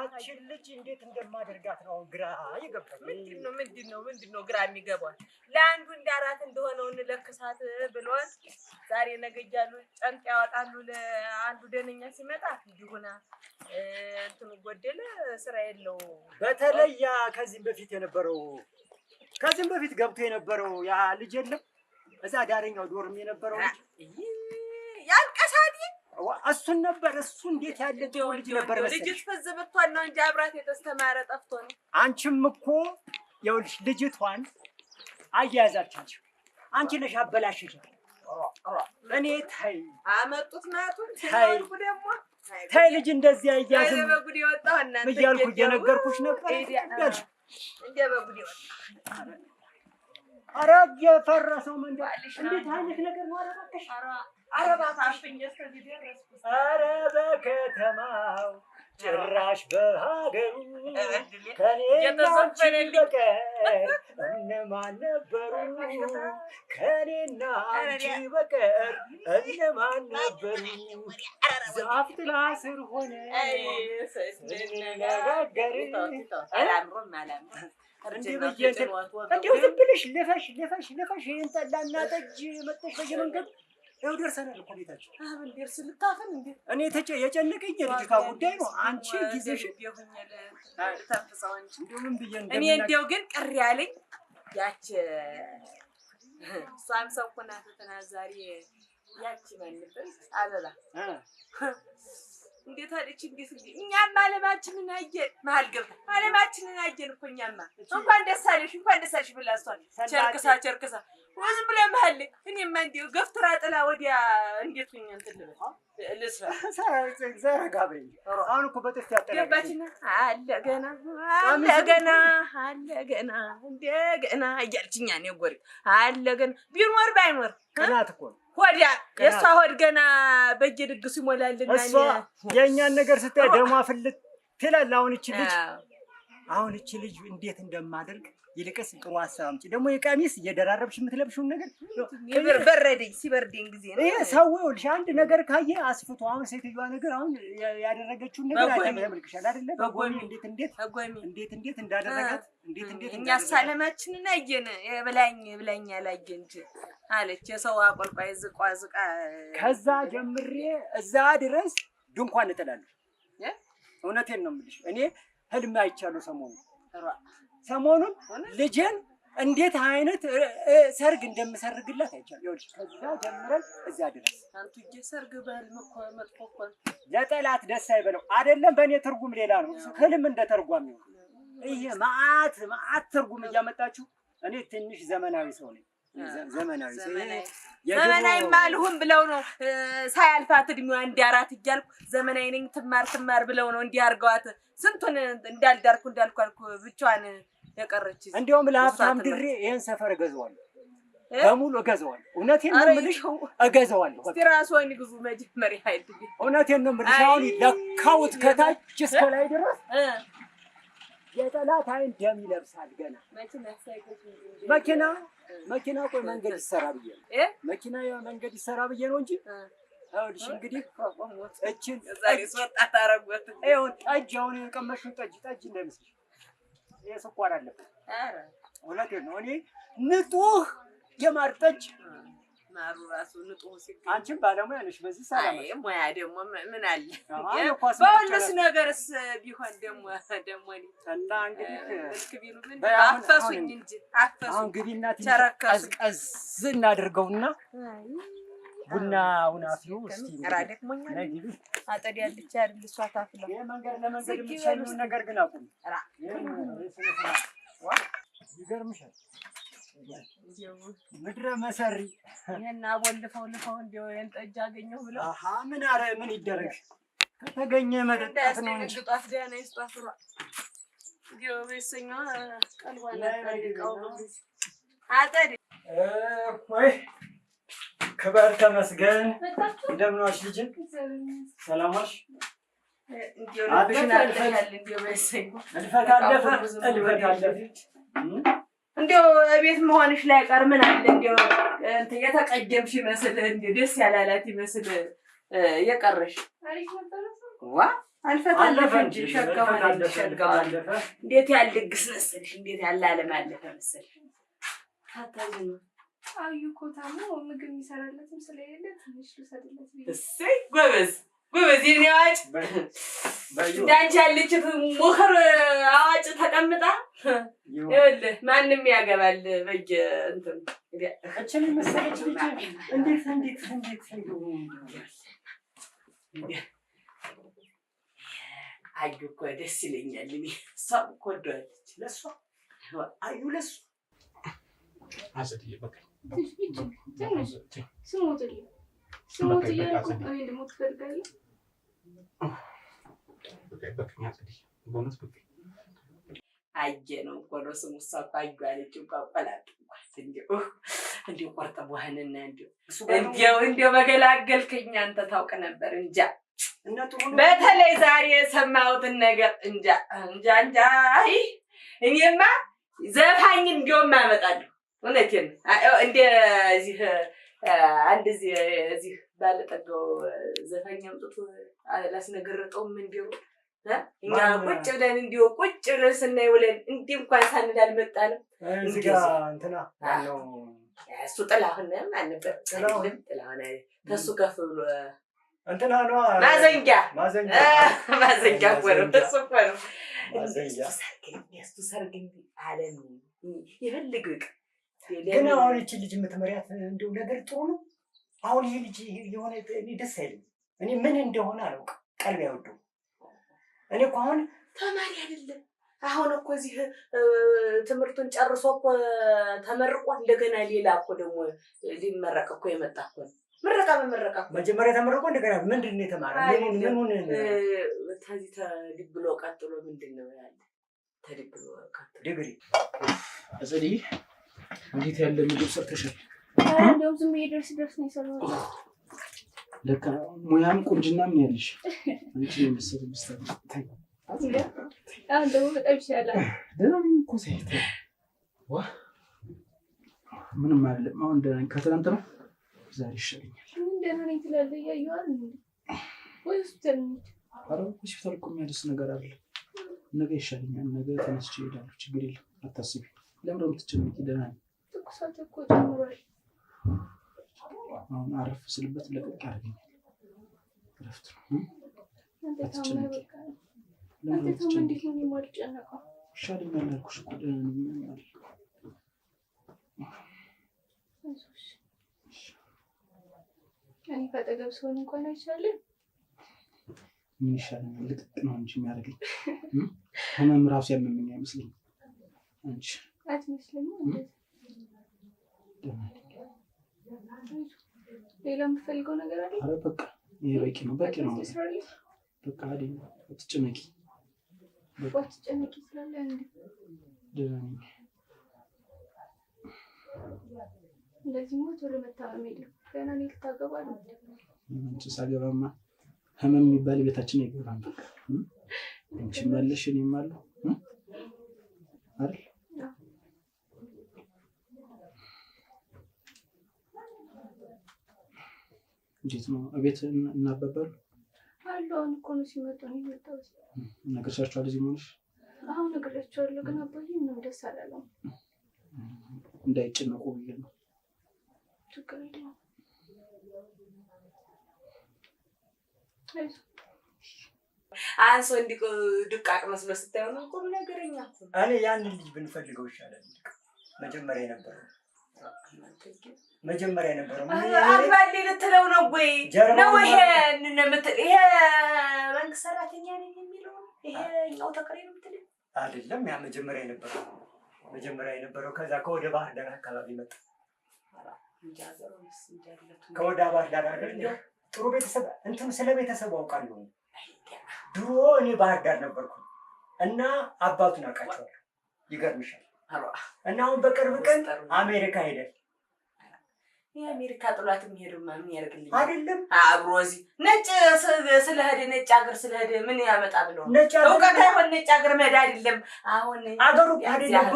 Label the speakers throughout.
Speaker 1: እቺን ልጅ እንዴት እንደማደርጋት ነው ግራ ይገባል።
Speaker 2: ምንድነው ግራ የሚገባው? ለአንዱ እንዳራት እንደሆነው እንለክሳት ብሎን ዛሬ ነገ እያሉ ጨንቅ ያወጣሉ። ለአንዱ ደነኛ ሲመጣ ይሁና እንትኑ ጎደለ ስራ የለው።
Speaker 1: በተለይ ከዚህም በፊት ገብቶ የነበረው ያ ልጅ የለም እዛ ዳረኛው ዶርም የነበረው ልጅ
Speaker 2: ያልቀሳዲ
Speaker 1: እሱን ነበር። እሱ እንዴት ያለ ልጅ ነበር መሰለኝ።
Speaker 2: ልጅ ፈዘበቷል ነው እንጂ አብራት የተስተማረ ጠፍቶ ነው።
Speaker 1: አንቺም እኮ ይኸውልሽ ልጅቷን አያያዛቻችሁ አንቺ ነሽ አበላሽሽ። እኔ ታይ
Speaker 2: አመጡት ናቱን ሲወርቁ ደግሞ
Speaker 1: ታይ ልጅ እንደዚህ አያያዝም
Speaker 2: በጉድ ይወጣው እናንተ
Speaker 1: እያልኩ እየነገርኩሽ ነበር።
Speaker 2: እንደ በጉድ ይወጣ
Speaker 1: ኧረ የፈረሰው መንደር እንዴት አይነት ነገር ነው? ኧረ እባክሽ
Speaker 2: ኧረ ባታሽኝ እስከዚህ ደረስኩ።
Speaker 1: ኧረ በከተማው ጭራሽ በሀገሩ ከኔና አንቺ በቀር እነማን ነበሩ? ከኔና አንቺ በቀር እነማን ነበሩ? ዛፍ ጥላ ስር ሆነ ስንነጋገር እንዲሁ ዝም ብለሽ ልፈሽ ይሄን ጠላና ጠጅ መጥተሽ በየመንገዱ ይኸው ደርሰናል እኮ ቤታችን።
Speaker 2: አሁን ደርስ ልታፈን እንዴ?
Speaker 1: እኔ የጨነቀኝ የልጅቷ ጉዳይ ነው። አንቺ ጊዜሽን
Speaker 2: ተንፍሰው እንጂ
Speaker 1: እንደው ምን ብዬሽ
Speaker 2: እኔ እንደው ግን ቅር ያለኝ ያች እሷም ሰው እኮ ናት ተናዛሪ ያች ማንበል አበባ እንዴት አለች? እንዴት እኛማ ዓለማችንን አየን። መሀል ገብታ ዓለማችንን አየን እኮ እኛማ። እንኳን ደስ አለሽ ብላ እሷን ቸርክሳ ወዝም ብላ መሀል እኔማ እንደው ገፍትራ ጥላ ወዲያ እንዴት ሆኜ እንትን ልስራ
Speaker 1: ዘረጋ በይ። አሁን እኮ በጥፍ ያጠራችና
Speaker 2: አለ ገና እንደገና እያልችኛ ነው ጎሪ አለ ገና ቢኖር ባይኖር
Speaker 1: እናት እኮ
Speaker 2: ወዲያ የሷ ሆድ ገና በየድግሱ ይሞላልና
Speaker 1: እሷ የኛን ነገር ስታይ ደሟ ፍልት ትላል። አሁን እቺ ልጅ እንዴት እንደማደርግ ይልቅስ ጥሩ ሐሳብ አምጪ። ደግሞ የቀሚስ እየደራረብሽ የምትለብሽውን ነገር
Speaker 2: በረደኝ ሲበርደኝ ጊዜ ነው።
Speaker 1: ይሄ ሰው ይኸውልሽ አንድ ነገር ካየ አስፍቶ አሁን ሴትዮዋ ነገር አሁን ያደረገችውን ነገር አይተመልክሻል አይደለ? በጎሚ እንዴት እንዳደረጋት
Speaker 2: እኛ ሰላማችንን አየን። ብላኝ ያላየ እንጂ አለች የሰው አቆልቋይ ዝቋዝቃ።
Speaker 1: ከዛ ጀምሬ እዛ ድረስ ድንኳን እጥላለሁ። እውነቴን ነው የምልሽ። እኔ ህልም አይቻለሁ ሰሞኑን ልጄን እንዴት አይነት ሰርግ እንደምሰርግላት አይቻለሁ። ይኸውልሽ ከዛ ጀምረን እዛ ድረስ
Speaker 2: አንቱዬ ሰርግ በህልም እኮ መጥፎ እኮ
Speaker 1: ለጠላት ደስ አይበለው አይደለም። በእኔ ትርጉም ሌላ ነው። ህልም እንደተርጓሚ ነው። ይሄ መዓት ትርጉም እያመጣችሁ እኔ ትንሽ ዘመናዊ ሰው ነኝ።
Speaker 2: ዘመናዊ ማልሁን ብለው ነው ሳያልፋት እድሜዋ እንዲያራት እያልኩ ዘመናዊ ነኝ ትማር ብለው ነው እንዲያርገዋት ስንቱን እንዳልኩ ብቻዋን የቀረች።
Speaker 1: እንደውም ለሀብታም ድሬ ይሄን ሰፈር እገዛዋለሁ፣ በሙሉ እገዛዋለሁ። እውነቴን ነው የምልሽ እገዛዋለሁ።
Speaker 2: እስቲ ራስዎን ይግዙ መጀመሪያ አይደል?
Speaker 1: እውነቴን ነው የምልሽ። አሁን ለካውት ከታች እስከ ላይ ድረስ የጠላት አይን ደም ይለብሳል። ገና መኪና ቆይ መንገድ ይሰራ ብዬ ነው መንገድ ይሰራ ብዬ ነው እንጂ አውልሽ እንግዲህ እቺን
Speaker 2: ዛሬ ወጣት አረጋት።
Speaker 1: ይሁን ጠጅ አሁን የቀመሽው ጠጅ እንደምስልሽ የስኳር አለበት። ኧረ እውነቴን ነው። እኔ ንጡህ የማር ጠጅ
Speaker 2: ማሩ ራሱ ንጡህ ሲገኝ
Speaker 1: አንቺም ባለሙያ ነሽ በዚህ ሰላም።
Speaker 2: አይ ሙያ ደግሞ ምን አለ በሁሉስ ነገርስ ቢሆን ደግሞ
Speaker 1: እና እንግዲህ
Speaker 2: እስኪቢሉ ምን አፈሱኝ እንጂ
Speaker 1: አሁን ግቢና ቀዝቀዝ እናድርገውና ቡናውን አፍሉ። እስቲ
Speaker 2: ራደክሞኛል አጠዲ ያለች አይደል እሷ ታፍለው
Speaker 1: የመንገድ ለመንገድ የምትሸኙን ነገር ግን አቁም። ይገርምሻል ምድረ መሰሪ
Speaker 2: እና ወልፈው እንደው ጠጅ አገኘሁ ብለው
Speaker 1: ምን ይደረግ ከተገኘ መጠጣት ነው እንጂ
Speaker 2: ጧፍ ዳና ይስጧፍሯ እንደው በሰኛ ቀልዋና ታዲቀው አጠዲ
Speaker 1: ወይ ክበር ተመስገን። እንደምን ዋልሽ ልጅ? ሰላም ዋልሽ?
Speaker 2: እንደው ልብሽን አልፈታል እንደው በሰኝ
Speaker 1: እልፈት አለፈ
Speaker 2: እንደው ቤት መሆንሽ ላይ ቀር ምን አለ እንደው እንትን የተቀጀምሽ ይመስል እንደው ደስ ያላላት ይመስል የቀረሽ ዋ አለፈ እንጂ ሸጋዋን ሸጋዋን እንዴት ያለ ድግስ መሰለሽ! እንዴት ያለ ዓለም አለፈ መሰለሽ! ታታዝኑ
Speaker 3: አዩ እኮ ታሞ ምግብ የሚሰራለትም ስለሌለ ትንሽ ልውሰድለት ብዬሽ።
Speaker 2: እሰይ ጎበዝ ጎበዝ! የኔ አዋጭ እንዳንቺ ያለች ሙኽር አዋጭ ተቀምጣ ይኸውልህ ማንም ያገባል በየእንትኑ
Speaker 1: እችን መሰለች ልጅ እንዴት
Speaker 2: አዩ እኮ ደስ ይለኛል። እኔ እሷ እኮ ወደዋለች። ለእሷ አዩ ለእሱ
Speaker 4: አሰትዬ በቃ
Speaker 3: ስሞት እያልኩ እኔ እንድሞት ትፈልጋለህ?
Speaker 2: አየነው እኮ ነው ስሙ። እሷ እኮ አዩ አለች እኮ አቆላጥኳት። እንዲሁ ቆርጥቦህንና እንዲሁ በገላገልከኝ አንተ ታውቅ ነበር እንጃ። በተለይ ዛሬ የሰማሁትን ነገር እንጃ እንጃ እንጃ። እኔማ ዘፋኝ እንዲያውም አመጣለሁ። እውነቴን እንደዚህ አንድ እዚህ ባለጠጋው ዘፋኝ አምጥቶ አላስነገረጠውም። እንዲያው እኛ ቁጭ ብለን እንዲሁ ቁጭ ብለን ስናይ ውለን እንዲህ እንኳን ሳንል አልመጣንም።
Speaker 1: እዚህ ጋር እንትና ነው
Speaker 2: እሱ ጥላሁን ማን ነበር? ጥላሁን ተሱ ከፍ ብሎ
Speaker 1: እንትና ነው
Speaker 2: ማዘንጊያ እኮ ነው። እሱ እኮ ነው እሱ ሰርግ አለም ይፈልግ
Speaker 1: ግን አሁን ይህች ልጅ የምትመሪያት እንደው ነገር ጥሩ ነው። አሁን ይሄ ልጅ የሆነ እኔ ደስ አይልም። እኔ ምን እንደሆነ አላውቅም። ቀልብ አይወደውም። እኔ እኮ አሁን
Speaker 2: ተማሪ አይደለም። አሁን እኮ እዚህ ትምህርቱን ጨርሶ እኮ ተመርቆ እንደገና ሌላ እኮ ደግሞ ሊመረቅ እኮ የመጣ እኮ ነው። ምረቃ
Speaker 1: መጀመሪያ ተመርቆ እንደገና ምንድን ነው የተማረው? ምኑን
Speaker 2: ከዚህ ተዲብሎ ቀጥሎ ምንድን ነው ያለ? ተዲብሎ ቀጥሎ
Speaker 1: ዲግሪ።
Speaker 4: አጸዲ እንዴት ያለ ምግብ ሰርተሻል?
Speaker 3: እንደውም ዝም ብዬ ደርስ ነው የሰራሁት።
Speaker 4: ለካ ሙያም ቁንጅናም ያለሽ አንቺ የመሰለ ምስታል ታይ
Speaker 3: አሁን ደግሞ በጣም ይሻላል።
Speaker 4: ደህና ነኝ እኮ ሳይት ዋ ምንም አይደለም። አሁን ደህና ነኝ። ከትናንት ነው ዛሬ ይሻለኛል።
Speaker 3: ደህና ነኝ ትላለህ እያየሁ አይደል ወይ? ሆስፒታል ነኝ።
Speaker 4: ኧረ ሆስፒታል እኮ የሚያደርስ ነገር አለ። ነገ ይሻለኛል። ነገ ተነስቼ እሄዳለሁ። ችግር የለም አታስቢ። ለምን ነው የምትጨነቂ? ደህና ነኝ።
Speaker 3: ትኩሳት እኮ ጨምሯል።
Speaker 4: አሁን አረፍ ስልበት ለቀቅ ያደርገኛል። እረፍት ነው።
Speaker 3: አንተ ታመህ በቃ አንተ ታመህ እንዴት ነው የማልጨነቀው?
Speaker 4: ይሻለኛል አልኩሽ እኮ ደህና ነኝ ማለት
Speaker 3: እኔ ከአጠገብ ስሆን እንኳን አይቻልም።
Speaker 4: ምን ይሻለኛል? ልቅቅ ነው እንጂ የሚያደርገኝ ህመም ራሱ ያመመኝ አይመስለኝም። አንቺ
Speaker 3: አትመስለኝም። ሌላ የምትፈልገው ነገር አለ?
Speaker 4: ኧረ በቃ ይሄ በቂ ነው። በቃ በቃ አይደል? አትጨነቂ።
Speaker 3: አትጨነቂ ስላለህ እንዴ?
Speaker 4: ደህና ነኝ።
Speaker 3: እንደዚህማ ቶሎ መታመም የለም። ገና እኔ ልታገባ ነው።
Speaker 4: አንቺ ሳገባማ ህመም የሚባል ቤታችን አይገባም። በቃ አንቺም አለሽ እኔም አለሁ አይደል? እንዴት ነው እቤት እናባባሉ
Speaker 3: አሉ? አሁን እኮ ነው ሲመጡ ነው የመጣሁት።
Speaker 4: ነገርሻቸዋል እዚህ መሆንሽ?
Speaker 3: አሁን ነግሬያቸዋለሁ፣ ግን አባዬ ምንም ደስ አላለም።
Speaker 4: እንዳይጨነቁ ብዬ ነው።
Speaker 3: ችግር የለውም።
Speaker 2: አንሶ እንዲህ ድቃቅ መስሎ ስታየው ነው ቁም ነገረኛ።
Speaker 1: እኔ ያንን ልጅ ብንፈልገው ይሻላል። መጀመሪያ የነበረው
Speaker 2: አባሌ ልትለው ነው ወይ ነው? ይሄ መንግስት ሰራተኛ ነኝ የሚለው ይሄኛው ተከሬ ነው የምትለኝ
Speaker 1: አይደለም? ያ መጀመሪያ የነበረው ከዛ ከወደ ባህር ዳር አካባቢ መጣ። ከወደ ባህር ዳር አይደል? ጥሩ ቤተሰብ እንትን ስለ ቤተሰቡ አውቃለሁ። ድሮ እኔ ባህር ዳር ነበርኩ እና አባቱን አውቃቸዋለሁ። ይገርምሻል። እና አሁን በቅርብ ቀን አሜሪካ ሄደ።
Speaker 2: የአሜሪካ ጥሏት የሚሄዱማ ምን ያደርግልኝ
Speaker 1: አይደለም?
Speaker 2: አብሮ እዚህ ነጭ ስለሄደ ነጭ ሀገር ስለሄደ ምን ያመጣ ብለው እውቀት አይሆን ነጭ ሀገር መሄድ አይደለም። አሁን
Speaker 1: አገሩ አይደለም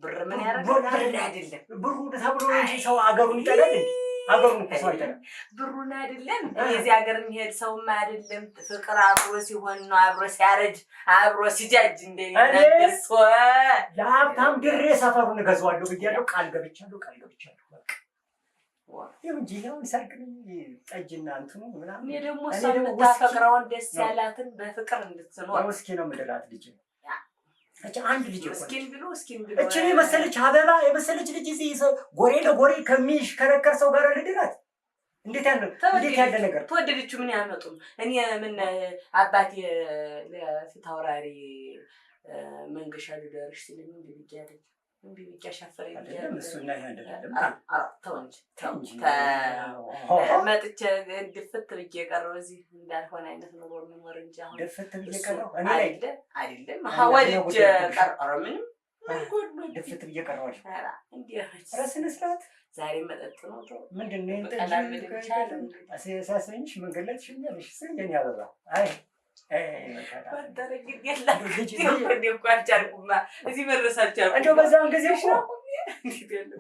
Speaker 2: ብር ምን ያደርጋል? ብር አይደለም
Speaker 1: ብሩ ተብሎ እንጂ ሰው አገሩን ይጠላል። አገሩን እኮ ሰው አይጠላም።
Speaker 2: ብሩን አይደለም የዚህ ሀገር የሚሄድ ሰውማ አይደለም። ፍቅር አብሮ ሲሆን ነው አብሮ ሲያረጅ አብሮ ሲጃጅ እንደነደስ
Speaker 1: ለሀብታም ድሬ ሰፈሩን እገዛዋለሁ ብያለሁ። ቃል ገብቻለሁ። እንጂ አሁን ሰርግ ጠጅና እንትኑ ምናምን
Speaker 2: እኔ ደግሞ እሷ የምታፈቅረውን ደስ ያላትን በፍቅር እንድትኖር
Speaker 1: እስኪ ነው ምድራት ልጅ አንድ ልጅ
Speaker 2: እስኪን ብሎ
Speaker 1: እቺ የመሰለች አበባ የመሰለች ልጅ እዚህ ጎሬ ለጎሬ ከሚሽከረከር ሰው ጋር ልድራት እንዴት ያለ ነገር
Speaker 2: ተወደደችው ምን ያመጡም እኔ ምን አባቴ ለፊት አውራሪ መንገሻ ልደርሽ ሲልኝ ቢቢያለኝ ቢቢያ ሻፈረኝ
Speaker 1: አይደለም እሱና ይሄ አይደለም
Speaker 2: ተወንጅ መጥቼ ድፍት ብዬ ቀረው እዚህ እንዳልሆነ አይነት ነው ወርምር እንጂ አሁን
Speaker 1: ድፍት ብዬ ቀረው እኔ
Speaker 2: አይደለም ሐዋልጅ ቀረው ምንም
Speaker 1: ድፍት ብዬ ቀረው
Speaker 2: አራ እንዴ
Speaker 1: ራስን ስራት
Speaker 2: ዛሬ መጠጥ ነው
Speaker 1: ምንድነው አሰሳሰኝሽ መንገድ ላይ ትሽኛለሽ ስለኛ አበባ አይ
Speaker 2: እዚህ መድረሳቸው
Speaker 1: እንደው በዛን ጊዜ እኮ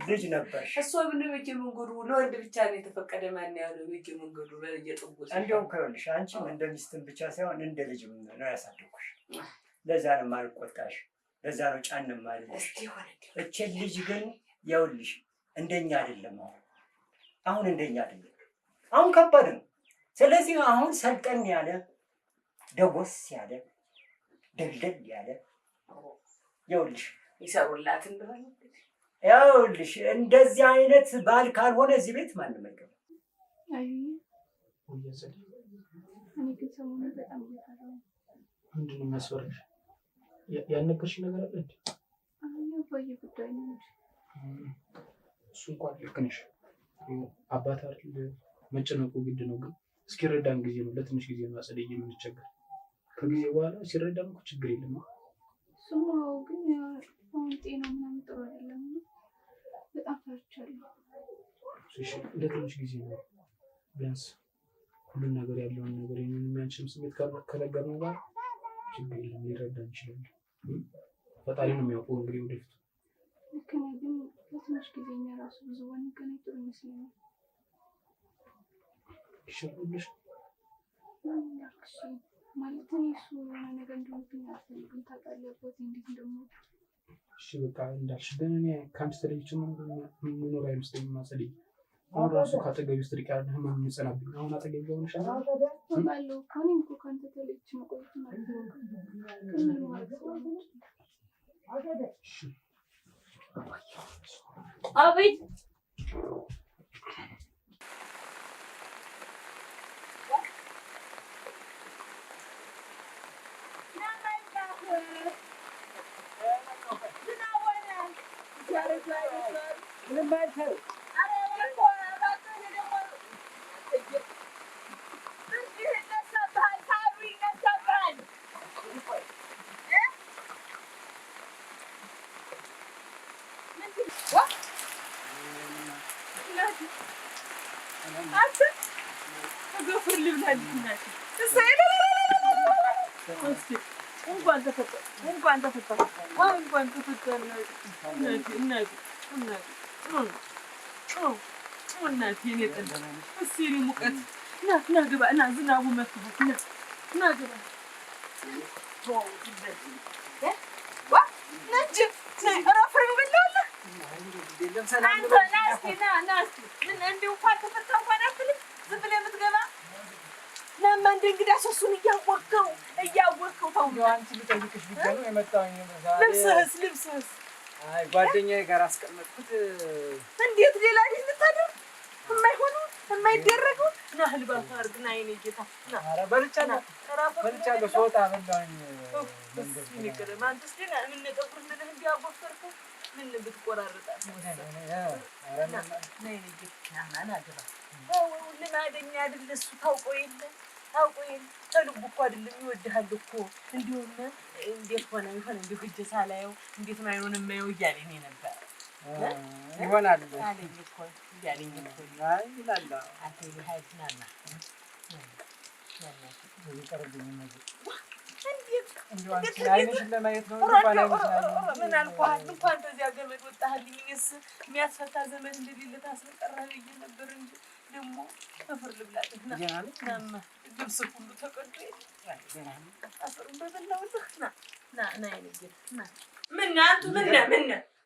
Speaker 1: ልጅ ነበር
Speaker 2: እሷ ምን በየመንገዱ ለወንድ ብቻ ነው የተፈቀደ ማን ያለው በየመንገዱ በየጥጉ
Speaker 1: እንደው ከወልሽ አንቺም እንደ ሚስትም ብቻ ሳይሆን እንደ ልጅም ነው ያሳደኩሽ ለዛ ነው ማልቆጣሽ ለዛ ነው ጫን ማለት እቺ ልጅ ግን ያውልሽ እንደኛ አይደለም አሁን እንደኛ አይደለም አሁን ከባድ ነው ስለዚህ አሁን ሰልጠን ያለ ደጎስ ያለ ደልደል ያለ ያውልሽ
Speaker 2: ይሰሩላት እንደሆነ
Speaker 1: ያውልሽ እንደዚህ አይነት ባል ካልሆነ እዚህ ቤት ማንም አይገባም
Speaker 3: አይ እኔ ግን ሰሞኑን በጣም እየፈራሁ
Speaker 4: ምንድነው የሚያስፈራሽ ያነገርሽ ነገር አለ እንዴ
Speaker 3: አይ በየጉዳይ ነው
Speaker 4: እሱ እንኳን ልክ ነሽ አባት አይደል መጨነቁ ግድ ነው ግን እስኪረዳን ጊዜ ነው ለትንሽ ጊዜ ነው አጸደይ የምንቸገር ከጊዜ በኋላ ሲረዳን እኮ ችግር የለም
Speaker 3: ስማው ግን አሁን ጤናው ምናምን ጥሩ አይደለም በጣም ፈርቻለሁ
Speaker 4: እሺ ለትንሽ ጊዜ ነው ቢያንስ ሁሉን ነገር ያለውን ነገር የሚያንችም ስሜት ከነገርነው ጋር ችግር የለም ሊረዳን ይችላል ፈጣሪ ነው የሚያውቀው እንግዲህ ወደፊት
Speaker 3: ልክ ነው ግን ለትንሽ ጊዜ እኛ ራሱ ብዙ ወንገን ጥሩ ይመስለኛል
Speaker 4: ይሽልሽ
Speaker 3: ማለት ነው እሱ ነገር እንደሆነ አልፈልግም ታውቃለህ እንዴት እንደሆነ
Speaker 4: እሺ በቃ እንዳልሽ ግን እኔ ካምስተሪች ነው ምኖር አይመስለኝም ማሰለኝ አሁን ራሱ ካጠገብ ስትሪክ ያለ ህመም የሚጸናብኝ አሁን አጠገብ ጋር ሆነሽ
Speaker 3: ባለው ከኔም እኮ ካንተ ተለይቼ መቆየት ማለት ነው አቤት ለምን እንግዳ ሰሱን እያወቀው ተው
Speaker 1: አንቺ ልጠይቅሽ ቢገኙ የመጣውኝ
Speaker 3: ልብስስ
Speaker 1: አይ ጓደኛዬ ጋር አስቀመጥኩት
Speaker 2: እንዴት ሌላ ልጅ ልታደርግ የማይሆነው የማይደረገው ናህል ባፋርግ ናይኔ ጌታ
Speaker 1: ኧረ በልቻለሁ ሶጣ በላኝ
Speaker 2: ይንከረ ማንተስ ግን ምን ተቆር ምን እንዲያወፈርኩ ምን ብትቆራረጣት ናይኔ ጌታ ናናገባ ለማደኛ አይደል እሱ ታውቀው የለ ተልቡ እኮ አይደለም ይወድሃል እኮ እንዲሁም እንዴት ሆነ ይሆን እንዴ ግጅ ሳላየው እንዴት ማይሆን የማየው እያለኝ ነበር
Speaker 1: ይሆናል
Speaker 2: አለኝ እኮ እያለኝ እኮ
Speaker 1: አይ ይላል
Speaker 2: አትይ ሃይትናና
Speaker 1: ይቀርብኝ ነው
Speaker 2: እንዴት
Speaker 1: እንደው አንቺ አይንሽን ለማየት ነው
Speaker 2: ምን አልኳል እንኳን በዚያ ገመድ ወጣህልኝ። እኔስ የሚያስፈታ ዘመን እንደሌለ ታስቀረህ ብዬ ነበር እንጂ ደግሞ አፈር ልብላትና ናማ ልብስ ሁሉ ተቀዶ አፈሩን በበላሁልህ ና ይነግር ና ምን አንቱ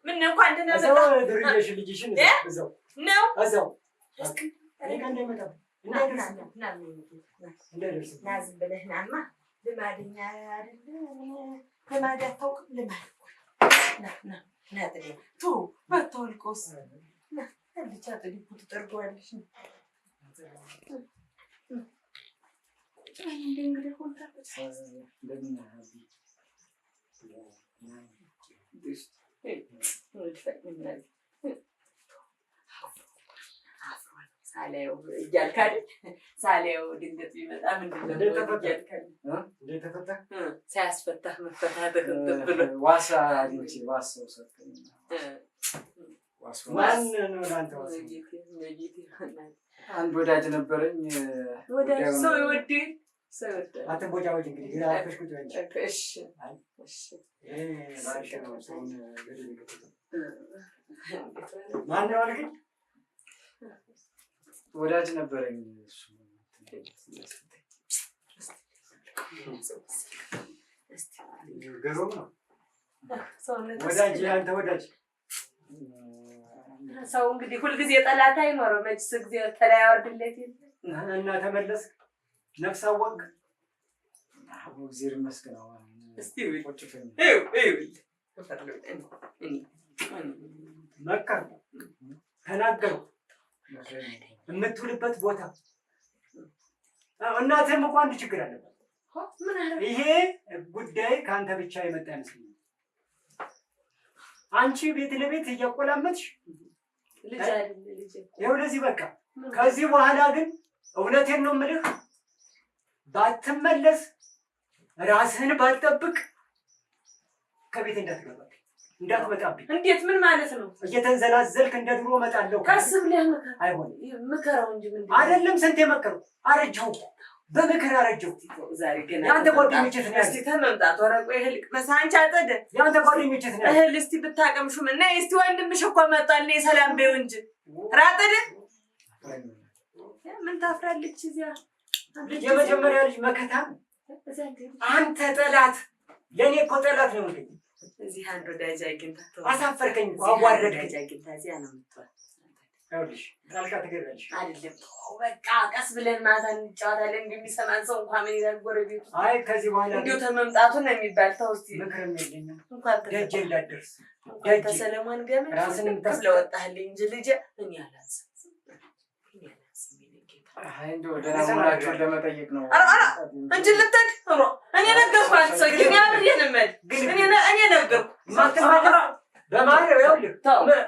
Speaker 2: ምን እንኳን እንደነበረ
Speaker 1: እዛው ድርጅሽ ልጅሽን እዛው
Speaker 2: ነው
Speaker 1: እዛው
Speaker 2: እስኪ
Speaker 1: እኔ ጋር እንዳይመጣ እንዳይደርስ
Speaker 2: ና ዝም ብለህ ናማ ልማድኛ አይደለ ልማድ አታውቅም ልማድ ና ጥዴ ቱ ባታወልቀውስ ና ልቻ ጥዴ ትጠርገዋለሽ ነው እንግዲህ ኮንታክት
Speaker 1: እንደምን
Speaker 2: ሳላየው እያልክ አይደል? ሳላየው ድንገት ቢመጣ ምንድን ነው እያልክ
Speaker 1: እንዴት ተፈታ?
Speaker 2: ሳያስፈታህ መፈታትህ ብሎ
Speaker 1: ዋሳ አግኝቼ ዋሳው ሰጠኝ። ማን ነው ለአንተ ዋሳ? አንድ ወዳጅ ነበረኝ።
Speaker 2: ወዳጅ ሰው ይወድህ ሰው ይወድህ።
Speaker 1: አትቦጫወጪ እንግዲህ ግን አልኩሽ ቁጭ በይ።
Speaker 2: እሺ
Speaker 1: ባልሽ ነው ሰውን ገደል ይገባል። ማን ነው አልከኝ? ወዳጅ ነበረኝ እሱ ገሮም ነው ወዳጅ አንተ ወዳጅ
Speaker 2: ሰው እንግዲህ ሁልጊዜ ጠላት አይኖረው መችስ ጊዜ ተላይ ያወርድለት
Speaker 1: እና ተመለስ ነፍስ አወቅ እግዚአብሔር ይመስገን።
Speaker 2: እስቲ
Speaker 1: ወጭፈኝ መከር ተናገሩ የምትውልበት ቦታ እናትህም እኮ አንድ ችግር አለበት። ይሄ ጉዳይ ከአንተ ብቻ የመጣ አይመስለኝም። አንቺ ቤት ለቤት እያቆላመጥሽ ይኸው ለዚህ በቃ። ከዚህ በኋላ ግን እውነቴን ነው የምልህ፣ ባትመለስ ራስህን ባትጠብቅ ከቤት እንዳትገባ እንዳትመጣብኝ።
Speaker 2: እንዴት ምን ማለት ነው?
Speaker 1: እየተንዘላዘልክ እንደ ድሮ እመጣለሁ።
Speaker 2: ቀስ ብለህ
Speaker 1: አይሆንም።
Speaker 2: ምከረው እንጂ ምን
Speaker 1: አይደለም። ስንቴ መከረው። አረጀሁ እኮ በምክር አረጀሁ።
Speaker 2: ዛሬ ገና
Speaker 1: ያንተ ጓደኞች የት ነው ያሉት?
Speaker 2: እስቲ ተመምጣት ወረቆ እህል መሳንቻ አጠደ
Speaker 1: ያንተ ጓደኞች የት ነው ያሉት?
Speaker 2: እህል እስቲ ብታቀምሹ ምን ነይ እስቲ ወንድምሽ እኮ መጣል ነይ ሰላም በይው እንጂ ራጠደ ምን ታፍራለች? እዚያ
Speaker 1: የመጀመሪያ ልጅ መከታ አንተ ጠላት፣ ለኔ እኮ ጠላት ነው እንዴ?
Speaker 2: እዚህ አንድ ወዳጅ አግኝታ
Speaker 1: አሳፈርከኝ እኮ አዋረድከኝ።
Speaker 2: አግኝታ እዚያ ነው የምትዋል።
Speaker 1: ይኸውልሽ ጣልቃ ትገቢያለሽ
Speaker 2: አይደለም በቃ ቀስ ብለን ማታ እንጫወታለን። እንደሚሰማን ሰው እንኳን ምን ይላል ጎረቤቱ?
Speaker 1: አይ ከዚህ በኋላ
Speaker 2: እንዲሁ ተመምጣቱ ነው የሚባል። ተው እስቲ
Speaker 1: ምክርም የለኝም።
Speaker 2: እንኳን
Speaker 1: ደጅ እንዳትደርስ
Speaker 2: ተሰለሞን ገመድ
Speaker 1: ራስን
Speaker 2: ስለወጣህልኝ እንጂ ልጄ እኔ አላንስም።
Speaker 1: አይ እንደው ደህና መሆናቸውን ለመጠየቅ ነው
Speaker 2: እንጂ ልትሄድ እኔ ነገርኳት። ሰው ግን ያምር እኔ ነገርኩ
Speaker 1: በማረው ይኸውልህ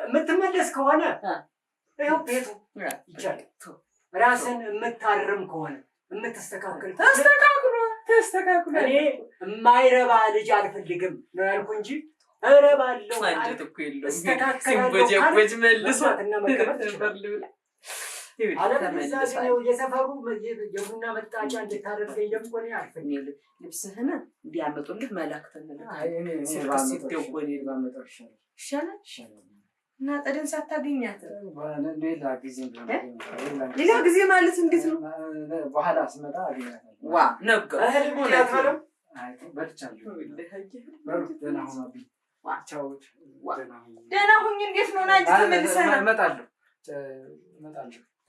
Speaker 1: የምትመለስ ከሆነ ይኸው ቤቱ ይቻላል። ራስን የምታርም ከሆነ የምትስተካከል
Speaker 2: ተስተካክሎ
Speaker 1: እኔ የማይረባ ልጅ አልፈልግም ነው ያልኩ እንጂ እረባለሁ
Speaker 2: ማለት እኮ የለውም። ሲቦጀቦጅ መልሶ
Speaker 1: የሰፈሩ የቡና መጣጫ እንድታደርገኝ ደግሞ እኔ አልፈልግም።
Speaker 2: ልብስህን እንዲያመጡልህ መላክተን ይሻላል እና ጠደን ሳታገኛት ሌላ ጊዜ ማለት እንዴት ነው?
Speaker 1: በኋላ ስመጣ አገኛታለሁ።
Speaker 2: ዋ ነገሩ ደህና ሁኝ። እንዴት ነው ናጅ ተመልሰህ
Speaker 1: እመጣለሁ።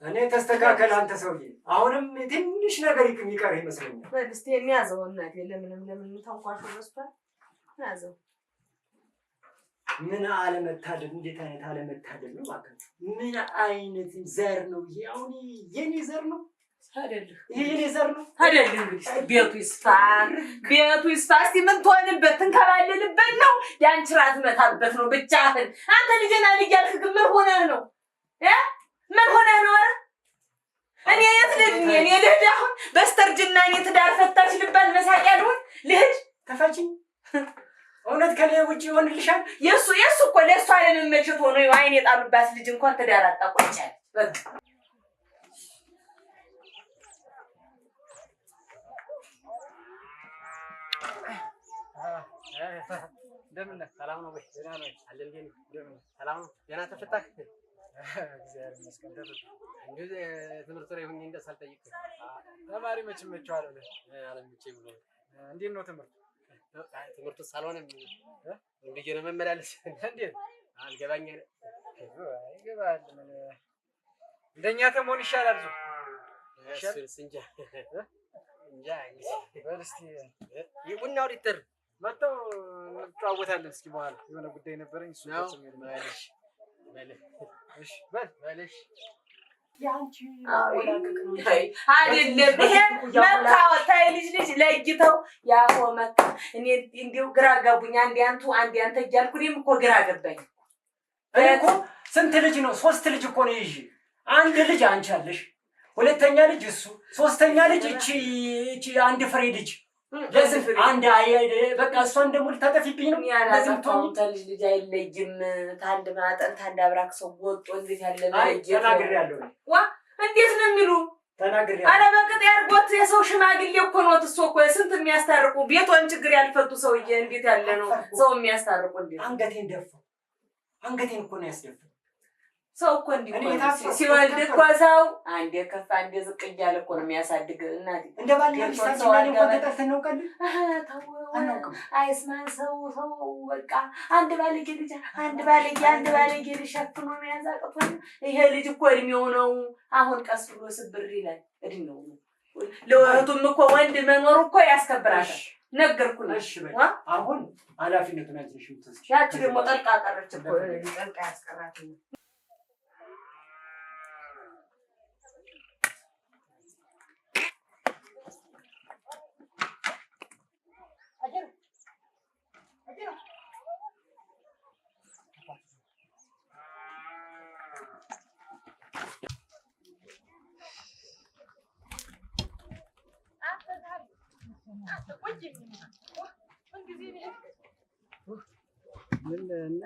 Speaker 1: እኔ ተስተካከል አንተ ሰውዬ። አሁንም ትንሽ ነገር የሚቀር ይመስለኛል።
Speaker 2: በል እስኪ የሚያዘው እናቴ ለምን ተንኳሹ ረስቷል። ያዘው
Speaker 1: ምን አለመታደል! እንዴት አይነት አለመታደል ነው እባክህ! ምን አይነት ዘር ነው ይሄ? አሁን የኔ ዘር ነው አይደል? ይሄ የኔ ዘር ነው
Speaker 2: አይደል? እንግዲህ ቤቱ ይስፋ። እስቲ ምን ትሆንበት? ትንከባለልበት ነው? ያንቺ ራት መታበት ነው ብቻህን። አንተ ልጅና ልጅ ያልክ ግን ምን ሆነህ ነው? ምን ሆነህ ነው? ኧረ እኔ የት ልሂድ? እኔ ልሂድ አሁን በስተርጅና እኔ ትዳር ፈታች ልባል መሳቂያ ልሁን? ልሂድ?
Speaker 1: ተፋችኝ። እውነት ከኔ ውጭ ይሆንልሻል?
Speaker 2: የሱ እኮ ለእሱ አለመመቸት ሆኖ አይን የጣሉባት ልጅ እንኳን ትዳር አጣቆቻል። በቃ
Speaker 1: እንደምን ነህ?
Speaker 5: ሰላም ነው ወይ?
Speaker 1: ደህና ነህ?
Speaker 5: አለ እንዴ?
Speaker 1: እንደምን ነህ?
Speaker 5: ሰላም ነው? ደህና ተፈታህ?
Speaker 1: እግዚአብሔር ይመስገን ተፈታህ።
Speaker 5: እንግዲህ ትምህርት ላይ ሆኜ እንደሳልጠይቅ
Speaker 1: ተማሪ መች መችዋል ብለህ
Speaker 5: አለምቼ ብሎ
Speaker 1: እንዴት ነው ትምህርቱ?
Speaker 5: ትምህርቱ ሳልሆንም እንዴ ነው መመላለስ
Speaker 1: እንዴት
Speaker 5: አልገባኝ አለ።
Speaker 1: ይገባል። ምን እንደኛ ተሞን ይሻላል።
Speaker 5: እሱስ እንጃ እንጃ እንግዲህ
Speaker 1: በል እስኪ
Speaker 5: የቡናው ሊትር
Speaker 1: መጥተው እንጫወታለን። እስኪ በኋላ የሆነ ጉዳይ ነበረኝ እሱ
Speaker 5: ነው
Speaker 1: ተጽሜ ነው።
Speaker 5: ማለሽ በል
Speaker 1: እሺ በል
Speaker 5: ማለሽ
Speaker 1: ያንቺ
Speaker 2: አይደለም ይሄ መታወት ልጅ ለይተው ያው መታ እኔ እንዲው ግራ ገቡኝ። አንዴ አንቱ አንዴ አንተ እያልኩ እኔም እኮ ግራ ገባኝ።
Speaker 1: እኮ ስንት ልጅ ነው? 3 ልጅ እኮ ነው ይዤ። አንድ ልጅ አንቺ አለሽ፣ ሁለተኛ ልጅ እሱ፣ ሶስተኛ ልጅ እቺ አንድ ፍሬ ልጅ ለዚህ አንድ በቃ እሷን ደግሞ ልታጠፊብኝ ነው። ለዚህ
Speaker 2: ልጅ ልጅ አይለይም። ታንድ ማጠን ታንድ አብራክ ሰው ወጦ እንዴት ያለ ለይጅ
Speaker 1: ተናግሬያለሁ።
Speaker 2: ዋ እንዴት ነው የሚሉ
Speaker 1: ተናግሬያለሁ።
Speaker 2: አረ በቅጥ ያርጎት የሰው ሽማግሌ እኮ ነው እሱ እኮ ስንት የሚያስታርቁ ቤቷን ችግር ያልፈቱ ሰውዬ እንዴት ያለ ነው ሰው የሚያስታርቁ እንዴ?
Speaker 1: አንገቴን ደፋው። አንገቴን እኮ ነው ያስደፋው።
Speaker 2: ሰው እኮ እንዴ ሲወልድ እኮ ሰው አንዴ ከፍ አንዴ ዝቅ እያለ እኮ ነው የሚያሳድግ። እናቴ
Speaker 1: እንደ ባልና ሚስት አንቺ እንኳን ተጣልተን እናውቃለን?
Speaker 2: አናውቅም። አይስማን ሰው በቃ አንድ ባለጌ ልጅ ሸፍኖ መያዝ አቅቶን ይሄ ልጅ እኮ እድሜው ነው። አሁን ቀስ ብሎ ስብር ይላል። እድሜው ነው። ለወጡም እኮ ወንድ መኖር እኮ ያስከብራል። ነገርኩኝ።
Speaker 1: እሺ በቃ አሁን ኃላፊነቱን አንቺ ትወስጂ።
Speaker 2: ያቺ ደግሞ ጠልቃ ቀረች እኮ ጠልቃ ያስቀራት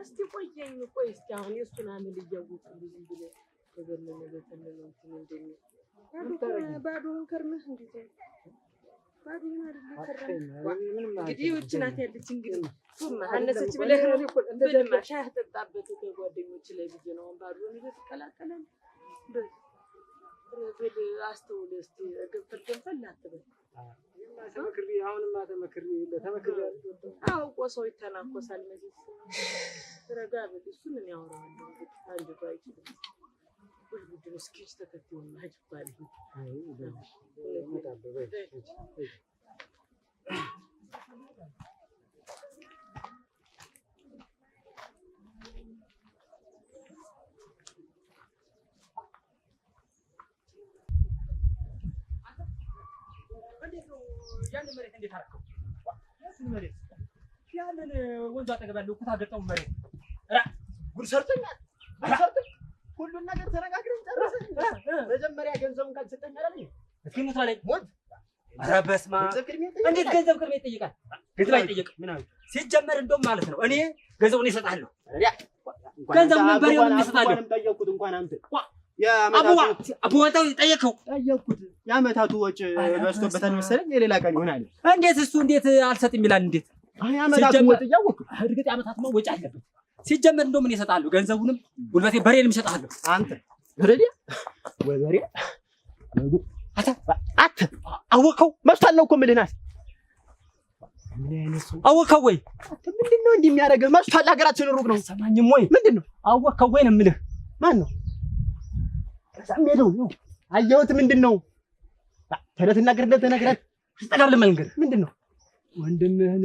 Speaker 6: እስቲ ቆየኝ። ቆይ እስኪ አሁን የእሱን አመል እያወቅሁ ዝም ብለህ ተገለለ በተለለው እንትን እንደሚል ባዶውን ከርመህ እንዴት ባዶውን አይደለም ከርመህ እንግዲህ ውጭ ናት ያለች። እንግዲህ ቱማ አነሰች ብለህ ብልማ ሻህ ጠጣበት ከጓደኞች ላይ ብዬ ነው። አሁን ባዶውን እየተቀላቀለን ብል አስተውለህ እስኪ ገንፈል አትበል።
Speaker 1: ተመክሪ አሁንማ ተመክሪ
Speaker 6: አውቆ ሰው ይተናኮሳል። መቼስ ረጋ ብል እሱን እኔ አወራዋለሁ። አንጀቱ አይችልም። ጉድጉድን እስኪ ተከትሎን ማጅ ባል
Speaker 1: ያንን መሬት እንዴት አደረከው? መሬት ያንን ወንዝ አጠገብ ያለው ኩታ ገጠሙ መሬት ጉድ ሰርተኛል።
Speaker 5: ሁሉን ነገር ተነጋግረን ጨረሰን። መጀመሪያ ገንዘቡን ካልሰጠኝ አይደል?
Speaker 1: እስኪ ሙት ላይ ሞት። ኧረ በስመ አብ! እንዴት ገንዘብ ቅድሚያ ይጠይቃል? ገንዘብ አይጠይቅም። ምን አለ ሲጀመር እንደውም ማለት ነው እኔ ገንዘቡን እሰጥሃለሁ። ገንዘቡን በሬውን እሰጥሃለሁ።
Speaker 5: ጠየቅኩት እንኳን አንተ
Speaker 1: አቡዋታው ጠየቀው
Speaker 5: ጠየቅኩት። የዓመታቱ ወጪ በዝቶበታል መሰለኝ። የሌላ ቀን ይሆናል።
Speaker 1: እንዴት እሱ እንዴት አልሰጥም ይላል? እንዴት
Speaker 5: የዓመታቱ ወጪ እያወቅሁ
Speaker 1: እርግጥ የዓመታቱማ ወጪ አለበት። ሲጀመር እንደውም እኔ እሰጥሃለሁ ገንዘቡንም ጉልበቴ በሬንም እሰጥሃለሁ።
Speaker 5: አንተ በሬ ወይ በሬ አተ
Speaker 1: አወቀው
Speaker 5: መስታል ነው እኮ የምልህ ናት። ምን አይነት ሰው
Speaker 1: አወቀው ወይ?
Speaker 5: ምንድን ነው እንዲህ የሚያደርግህ? መስታል ሀገራችን ሩቅ ነው።
Speaker 1: ሰማኝም ወይ?
Speaker 5: ምንድን ነው
Speaker 1: አወቀው ወይ ነው የምልህ።
Speaker 5: ማን ነው ሳሜለው ነው አየሁት። ምንድን ነው ተነትናገርለት ተነግራት
Speaker 1: ተስተጋር ለመንገር
Speaker 5: ምንድን ነው
Speaker 1: ወንድምህን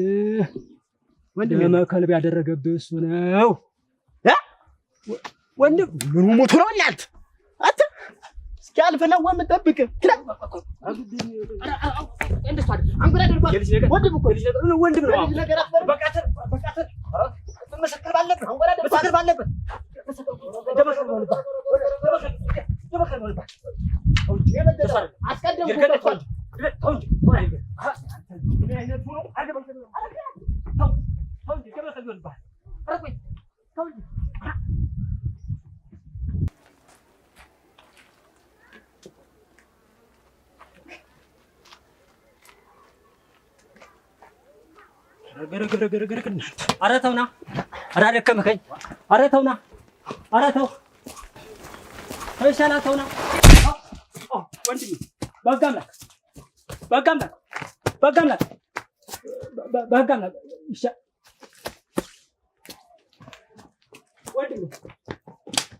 Speaker 1: ለመከልብ ያደረገብህ እሱ ነው።
Speaker 5: ወንድም ምኑ ሞቶ ነው እናት አተ እስኪ አልፍ ነው የምጠብቅ
Speaker 1: እንደሱ አይደል? አንጎላ ደርባ ወንድም እኮ ወንድም ነው።
Speaker 5: ነገር
Speaker 1: በቃ መሰከር ባለበት አንጎላ ደርባ መሰከር ባለበት ኧረ ተውና ኧረ አደከምከኝ ኧረ ተውና ኧረ ተው ይሻላል ተውና ወንድሜ በሕግ አምላክ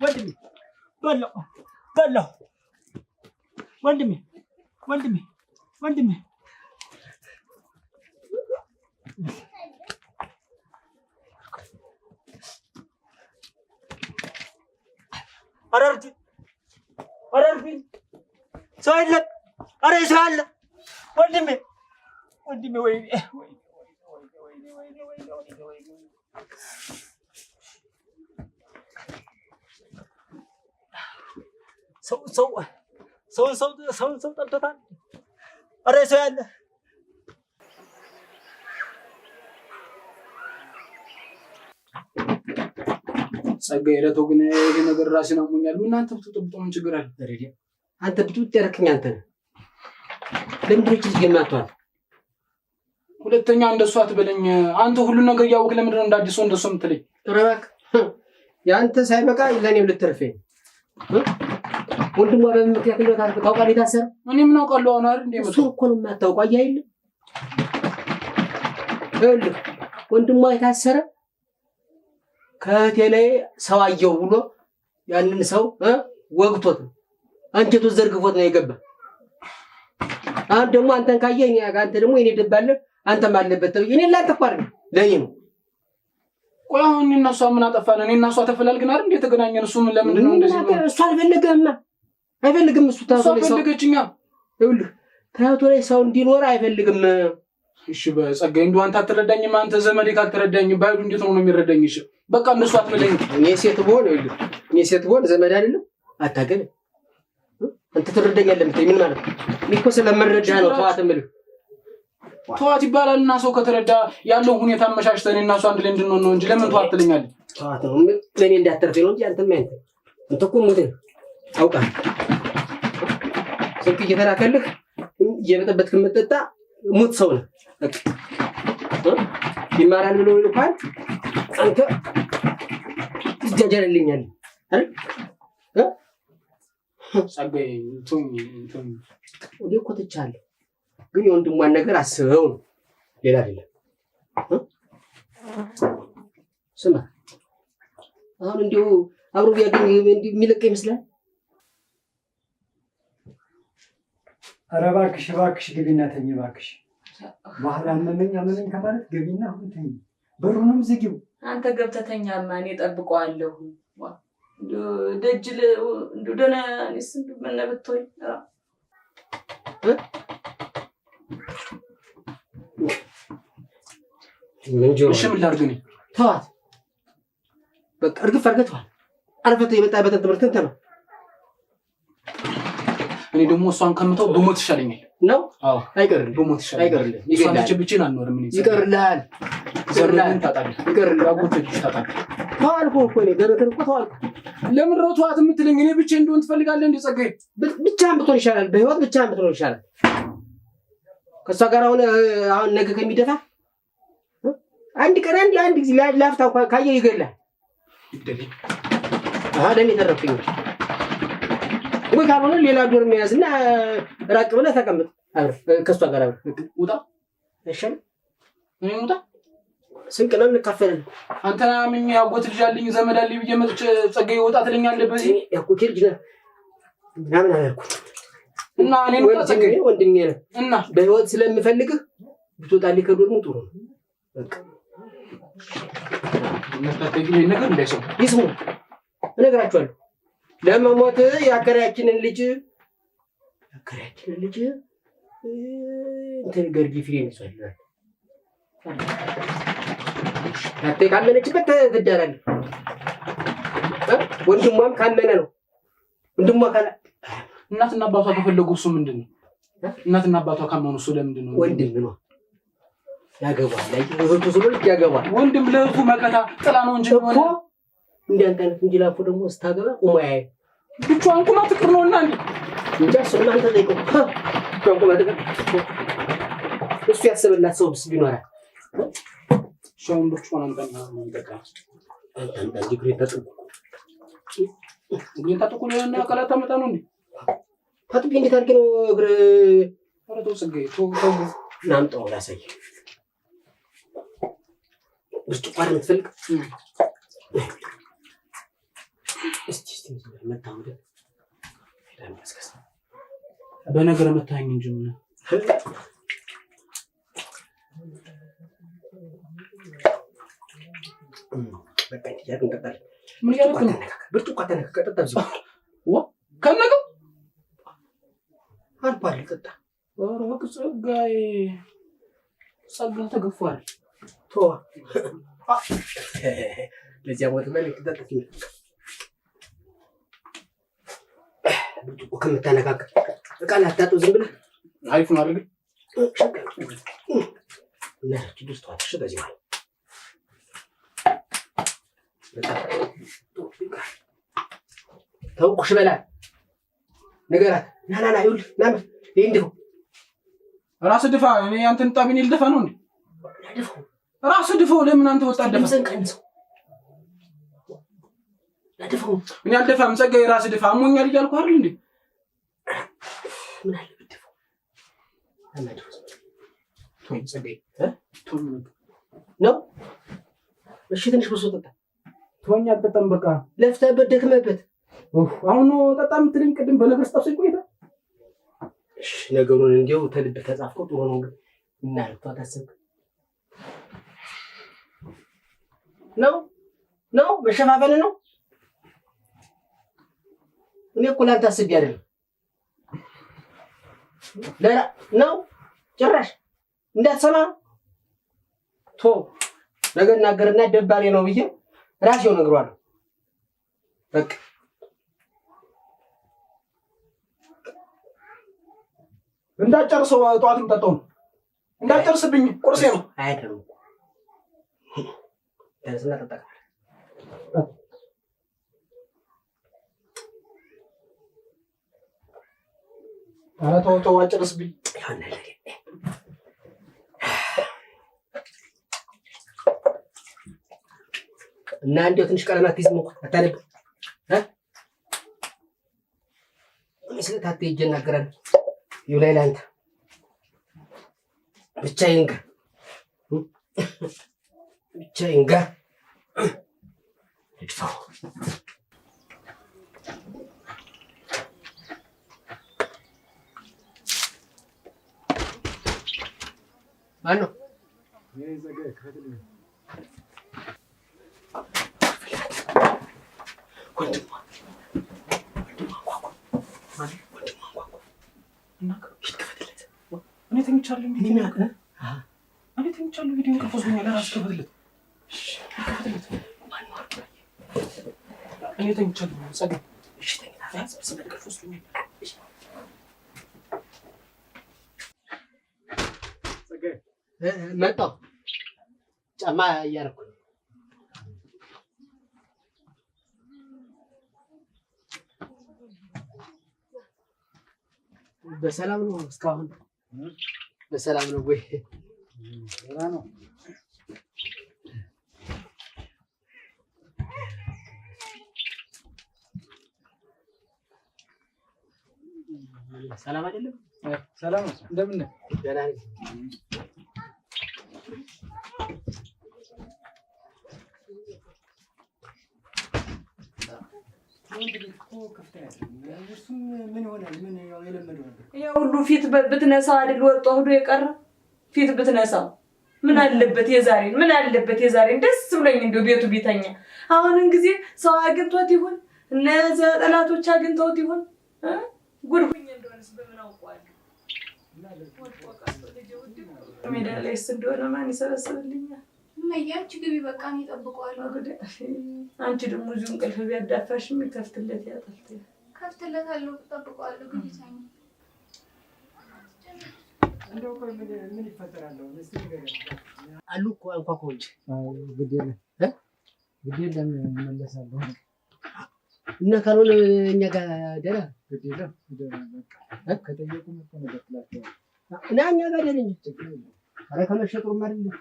Speaker 1: ወንድሜ በላው ወንድሜ ኧረ እርዱኝ ሰው የለም ኧረ ሰው አለ ወንድሜ ወይኔ ሰው ጠልቶታል ኧረ ሰው ያለ
Speaker 4: ጸጋዬ ለተው ግን ይሄ ነገር ራሴን አሞኛል። ምን አንተ ብትጠብጦ ምን ችግር አለ?
Speaker 5: አንተ ብትውጥ ያረክኝ አንተ ነህ። ለምንድን ነው ትገማቷል?
Speaker 4: ሁለተኛ እንደሷ አትበለኝ። አንተ ሁሉ ነገር ያውቅ ለምንድን ነው እንዳዲስ ሰው እንደሷ የምትለኝ?
Speaker 5: ረባክ ያንተ ሳይበቃ ለኔም ልትርፈኝ ወንድሟ በምን ምክንያት ነው ታውቃለህ? የታሰረ
Speaker 4: እኔ ምን አውቃለሁ? አሁን አይደል እንዴ መጣ
Speaker 5: እሱ እኮ ነው የማታውቀው። አይደል ይኸውልህ ወንድሟ የታሰረ ከቴሌ ሰው አየው ብሎ ያንን ሰው ወግቶት አንጀቱን ዘርግፎት ነው የገባ። አሁን ደግሞ አንተን ካየ እኔ አንተ ደግሞ እኔ ደባለ አንተም አለበት ተብዬ እኔ ላንተ እኮ አይደል ለኔ ነው።
Speaker 4: ቆይ አሁን እኔና እሷ ምን አጠፋን? እኔና እሷ ተፈላልገን አይደል እንዴ የተገናኘን? እሱ ምን ለምንድን ነው እንደዚህ ነው?
Speaker 5: እሱ አይፈልግም እሱ ታውቆ
Speaker 4: ነው ሰው ፈልገችኛ።
Speaker 5: ይኸውልህ ታውቆ ላይ ሰው እንዲኖር አይፈልግም።
Speaker 4: እሺ በጸጋዬ እንደው አንተ አትረዳኝም። አንተ ዘመዴ ካልተረዳኝ ባይዱ እንዴት ነው የሚረዳኝ? እሺ በቃ እንደሱ አትበለኝ።
Speaker 5: እኔ ሴት ብሆን ዘመድ አይደለም አታገኝ። አንተ ትረዳኛለህ የምትለኝ ምን ማለት ነው? እኔ እኮ ስለምረዳ ነው ተዋት የምልህ።
Speaker 4: ተዋት ይባላልና ሰው ከተረዳ ያለው ሁኔታ አመሻሽተን እና እሱ አንድ ላይ እንድንሆን ነው እንጂ ለምን ተዋት ትለኛለህ?
Speaker 5: ተዋት ነው ለኔ እንዳትተርፈኝ ነው እንጂ አንተም አንተ እኮ ሞት አውቃለሁ። ስልክ እየተላከልህ እየበጠበጥክ የምትጠጣ ሙት ሰው ነህ። ይማራል ብሎ ይልኳል አንተ ትጃጃልልኛል አይደል?
Speaker 4: ጸጋዬ ቱም
Speaker 5: ወደ እኮ ትቻለህ፣ ግን የወንድሟን ነገር አስበው ነው ሌላ አይደለም። ስማ አሁን እንዲሁ አብሮ ቢያገኝ የሚለቅ ይመስላል።
Speaker 1: ኧረ እባክሽ ግቢና ተኝ እባክሽ። በኋላ አመመኝ ከማለት ግቢና አሁን ተኝ። በሩንም ዝጊው።
Speaker 2: አንተ ገብተህ ተኛማ እኔ እጠብቀዋለሁ። ደጅ እንደው ደህና እኔስ ምን ብትሆኝ
Speaker 4: እሺ ምን ላድርግ እኔ?
Speaker 5: ተዋት በቃ እርግፍ አድርገህ አርፈህ የመጣበትን ትምህርትን ተማር።
Speaker 4: እኔ ደግሞ እሷን ከምተው በሞት ይሻለኛል
Speaker 5: ነው።
Speaker 4: አዎ
Speaker 5: አይቀርልህ፣
Speaker 4: በሞት ይሻለኛል።
Speaker 5: አይቀርልህ፣
Speaker 4: ይገርልህ። ብቻዬን አልኖርም እኔ።
Speaker 5: ይቀርልሃል፣
Speaker 4: ዘርህን ታጣለህ፣
Speaker 5: ይቀርልህ።
Speaker 4: አጎትህ ታጣለህ።
Speaker 5: ተዋልኩህ እኮ እኔ ገበትን እኮ ተዋልኩህ።
Speaker 4: ለምን ነው ተዋት የምትለኝ? እኔ ብቻዬን እንደሆን ትፈልጋለህ እንዴ ጸጋዬ?
Speaker 5: ብቻህን ብትሆን ይሻላል። በህይወት ብቻህን ብትሆን ይሻላል። ከእሷ ጋር አሁን ነገ ከሚደፋ አንድ ቀን አንድ ጊዜ ላፍታ ካየህ ይገድልሃል።
Speaker 4: ይግደልኝ።
Speaker 5: ለምን የተረፍኝ ወይ ካልሆነ ሌላ ዶር መያዝና ራቅ ብለህ ተቀመጥ። ከእሷ ጋር
Speaker 4: ውጣ
Speaker 5: አይሻልም?
Speaker 4: እኔ ውጣ
Speaker 5: ስንቅ ነው እንካፈላለን።
Speaker 4: አንተ ምን ያጎት ልጅ አለኝ ዘመድ አለኝ ብዬ መጥቼ ጸጋዬ ወጣ ትለኛለህ? በዚህ
Speaker 5: ያጎት ልጅ ነህ ምናምን አላልኩም።
Speaker 4: እና እኔ ነው ጸጋዬ
Speaker 5: ወንድሜ ነህ
Speaker 4: እና
Speaker 5: በህይወት ስለምፈልግህ ብትወጣልኝ ከዶርሙ ጥሩ ነው። በቃ
Speaker 4: ነገር እንዳይሰሙ
Speaker 5: ይስሙ እነግራቸዋለሁ። ለመሞት የአከራያችንን ልጅ እንትን ገርጂ ፍሬን ይዟል። ታቴ ካመነችበት ትዳራለህ። ወንድሟም ካመነ ነው። ወንድሟ ካላ
Speaker 4: እናትና አባቷ ከፈለጉ እሱ ምንድን ነው? እናትና አባቷ ካመኑ እሱ ለምንድን ነው?
Speaker 5: ወንድም ነው ያገባል። ላይ እህቱ ስለሆነች ያገባል።
Speaker 4: ወንድም ለእህቱ መከታ ጥላ ነው እንጂ
Speaker 5: እኮ እንዲያንተ አይነት እንጂ ላፎ ደግሞ ስታገባ ቁማዬ
Speaker 4: ብቻዋን ቁማ ትቅር ነውና
Speaker 5: እንጂ እሱማ አንተ ጠይቀው ቁማ ትቅር እሱ ያሰበላት ሰው ቢኖራል
Speaker 4: ሻውን ብርጭቆን አንተና እንጠጣ
Speaker 5: አንተ ጅግሬ ተጥቁ
Speaker 4: ግን ታጥቁ ነው ቀላታ መጣ ነው እንዴ
Speaker 5: ታጥቢ እንዴት አድርገህ ነው እግር
Speaker 4: ወረቶ ጽጌ ቶ
Speaker 5: ናምጣው ላሳይ ብርጭቆ አይደል የምትፈልግ እስቲ መጣው ወደ ለማስከስ
Speaker 4: በነገር መታኝ እንጂ ምን
Speaker 5: በቃ ያድን ተጣል
Speaker 4: ምን ያልኩ ነው
Speaker 5: ብርጭቆ ተነካ ቀጥታ ዝም
Speaker 4: ከነገው
Speaker 5: አንባል ቀጣ
Speaker 4: ወራክ ጸጋዬ ጸጋ ተገፏል
Speaker 5: ቶ ለዚያ ሞት ማለት ተጣጣፍ ብርጭቆ ከምታነካካ ቃል አታጥብ ዝም ብለህ
Speaker 4: አሪፍ ነው አይደል
Speaker 5: ነጭ ድስቷ ተሽበዚህ ማለት ተውቁሽ በላ ነገራት ና ይኸውልህ ና እንዴው
Speaker 4: ራስ ድፋ እኔ አንተን ጣቢን ልደፋ ነው እንዴ ራስ ድፋው ለምን አንተ ወጣ ደፋ
Speaker 5: ሰንቀንሰው ለድፋው
Speaker 4: እኔ አልደፋም ጸጋዬ ራስ ድፋ አሞኛል እያልኩ አይደል እንዴ
Speaker 5: ምን አለ ብትደፋው አናድርስ
Speaker 4: ቶይ ጸጋዬ ቶይ
Speaker 5: ነው እሺ ትንሽ ብሶ ጠጣ
Speaker 4: ቶኛ አልጠጣም በቃ
Speaker 5: ለፍተህበት ደክመህበት
Speaker 4: አሁን ነው ጠጣ የምትለኝ ቅድም በነገር ስታስይ ቆይታ
Speaker 5: እሺ ነገሩን እንዲያው ተልብ ተጻፍከው ጥሩ ነው ግን እናልተው ታሰብክ ነው መሸፋፈን ነው እኔ እኮ ላንተ አስቤ አይደለም ለላ ነው ጭራሽ እንዳትሰማ ቶ ነገ እናገርና ደባሪ ነው ብዬ ራሴው ነግሯለሁ በቃ
Speaker 4: እንዳጨርሰው ጧት እንጠጣው እንዳጨርስብኝ ቁርሴ ነው
Speaker 5: አይደለም ተነስና ተጠቃ
Speaker 4: ተው አጨርስብኝ
Speaker 5: እና እንደው ትንሽ ቀለማት ይዝም እኮ አታነብ ምስለት አትይጀ እናገራል ይውላይ ላንተ ብቻዬን ጋር እድፋው ማነው
Speaker 4: እኔ ተኝቻለሁ ቪዲዮ ከፈስኩኝ ለራስ ከፈትለት እኔ ተኝቻለሁ ጸጋዬ እሺ ተኝታ ሰበድ ከፈስኩኝ ጸጋዬ
Speaker 5: መጣሁ ጫማ እያደረኩ ነው በሰላም ነው እስካሁን በሰላም ነው ወይ
Speaker 1: ደህና ነው
Speaker 5: ሰላም አይደለም
Speaker 1: ሰላም ነው እንደምን ነህ
Speaker 5: ደህና ነኝ
Speaker 1: ምን ይሆናል ምን ያው የለመደው ነገር
Speaker 2: ሁሉ ፊት ብትነሳው አይደል ወጣ ሆዶ የቀረ ፊት ብትነሳው ምን አለበት የዛሬን ደስ ብሎኝ እንደው ቤቱ ቢተኛ አሁንን ጊዜ ሰው አግንቶት ይሁን እነዚያ ጠላቶች አግንተውት ይሁን ጉድ ሁኝ እንደሆነስ በምን አውቀዋለሁ ሜዳ ላይስ እንደሆነ ማን ይሰበስብልኛል
Speaker 3: እማዬ ግቢ በቃ እኔ እጠብቀዋለሁ
Speaker 2: አንቺ ደግሞ እዚሁ እንቅልፍ ቢያዳፋሽ የሚከፍትለት ያጠልት
Speaker 3: ከፍትለታለሁ እጠብቀዋለሁ ግን ይሳኝ
Speaker 1: እንደው ምን ይፈጠራል እስቲ ንገረኝ
Speaker 5: አሉ እኮ አንኳኩ እንጂ
Speaker 1: ግድ የለም እመለሳለሁ
Speaker 5: እና ካልሆነ እኛ ጋር ደህና
Speaker 1: ግድ የለም በቃ ከጠየቁም እኮ ነገር ትላቸዋለህ
Speaker 5: እና እኛ ጋር ደህና ነኝ ኧረ ከመሸጥሩም አይደለም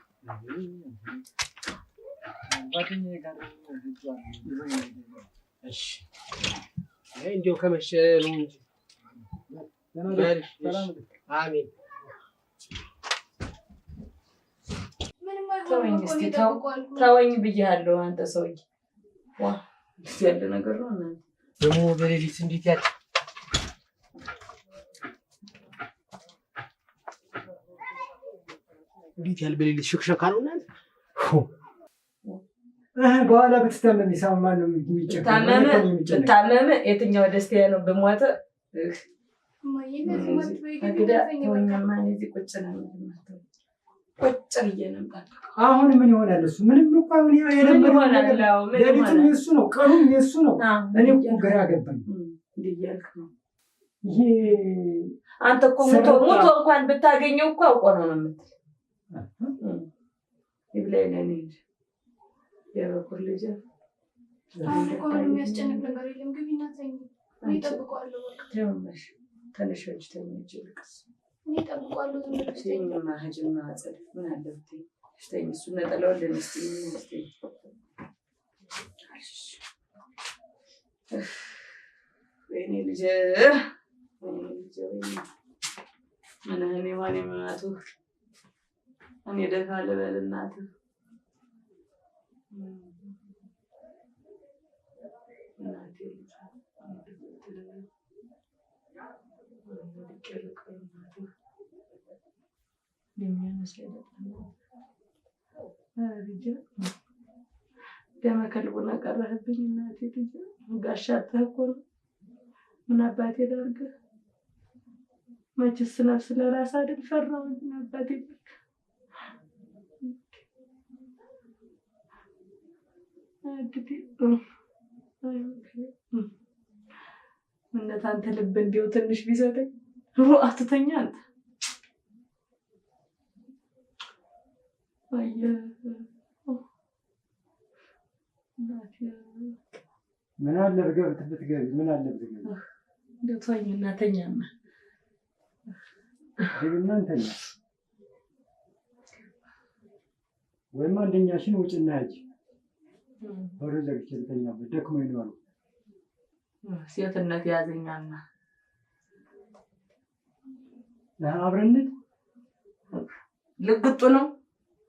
Speaker 1: ጓደኛዬ ጋር
Speaker 5: እሺ እንዲያው ከመሸ ነው እንጂ አሜን።
Speaker 2: ተወኝ ብያለሁ። አንተ ሰውዬ ዋ ያለ ነገር ነው እና
Speaker 5: ደግሞ በሌሊት እንዴት ያለ በሌሊት ሽክሸካ ነው እናንተ
Speaker 1: በኋላ ብትታመም ይሳማ ነው
Speaker 2: ብታመም የትኛው ደስታዬ ነው በሞተ ቁጭ ብዬ ነበር።
Speaker 1: አሁን ምን ይሆናል? እሱ ምንም እኮ አሁን ሌሊቱም የእሱ ነው፣ ቀኑም የእሱ ነው። እኔ እኮ ግራ ገባኝ። ይሄ
Speaker 2: አንተ እኮ ሙቶ እንኳን ብታገኘው እኮ አውቆ ነው የምትል ይብላኝ ነኝ የበኩር ልጅ
Speaker 3: እኮ ምንም የሚያስጨንቅ ነገር የለም። ግቢና ተኝ፣ እኔ እጠብቀዋለሁ።
Speaker 2: ተመሽ ተነሽ ተኝቼ ልቅስ
Speaker 3: እኔ እጠብቀዋለሁ። ዝም ብለሽ
Speaker 2: ተኝማ ሂጂና አጸድ ምን አለብት ተኝ። እሱ ነጠላውን ለምስጥኝ ወይኔ ልጅ ምን እኔ ማን ማቱ እኔ ደፋ ልበል እናት ደመ ከልቡና ቀረህብኝ እናቴ ልጅ ጋሻተህ እኮ ነው። ምን አባቴ ላድርግ? መችስ ነፍስ ለራስ አይደል ፈራው አባቴ እነት አንተ ልብ እንዲው ትንሽ ቢሰጠኝ ሩአትተኛ አንተ
Speaker 1: ምን አለ ብትገቢ ምን አለ ብትገቢ
Speaker 2: እንደው ተወኝ እናተኛማ
Speaker 1: ግቢና እንተኛ ወይም አንደኛሽን ውጭና ሂጂ። በሩ ዘግቼ ልተኛበት ደክሞኝ ነው አሉ።
Speaker 2: ሴትነት ያዘኛልና
Speaker 1: አብረንት
Speaker 2: ልግጡ ነው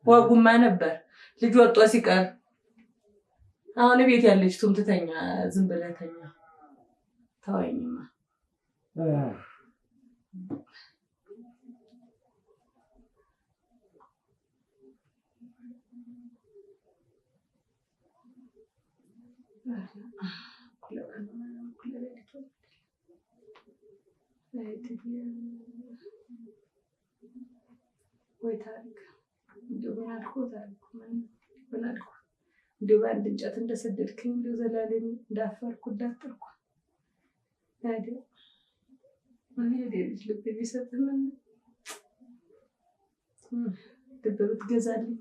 Speaker 2: ወጉማ ነበር ልጅ ወጦ ሲቀር አሁን ቤት ያለች ትምትተኛ ዝም ብለህ ተኛ። ተወኝማ ወይ ታሪክ እንደው እንደው በአንድ እንጨት እንደሰደድክኝ እንደው ዘላለም እንዳፈርኩ እንዳጠርኩ ታዲያ ምን ልጅ ልብ ቢሰጥ ምን ልብ ብትገዛልኝ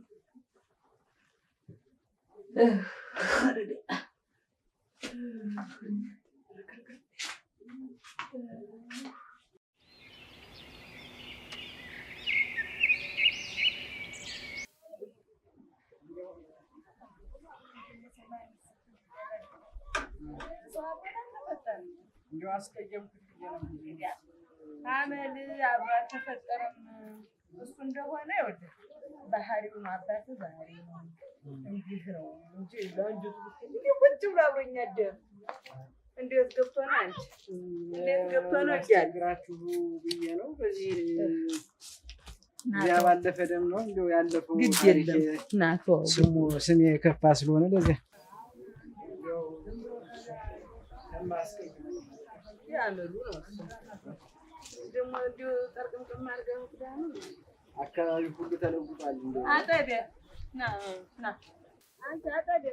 Speaker 1: እንደው አስቀየምኩት
Speaker 2: አመል አብራ ተፈጠረም እሱ እንደሆነ ይወደ ባህሪው አባቱ ባህሪው እንዲህ ነው እንጂ ለወንጀቱ እንዴ ቁጭ ብሎ አብሮኝ አደረ። እንዴት ገብቶ ነው አንቺ? እንዴት ገብቶ ነው ያግራችሁ
Speaker 1: ብዬ ነው። በዚህ ያ ባለፈ ደም ነው እንደው ያለፈው
Speaker 2: ግድ የለም ናቶ
Speaker 1: ስሜ ከፋ ስለሆነ ለዚህ
Speaker 2: ያመሉ ነው ደግሞ እንደው ጠርቅምቅም አድርገው ትዳኑ
Speaker 1: አካባቢ ሁሉ ተለውጧል። እንደው
Speaker 2: አጠደ ና አንተ አጠደ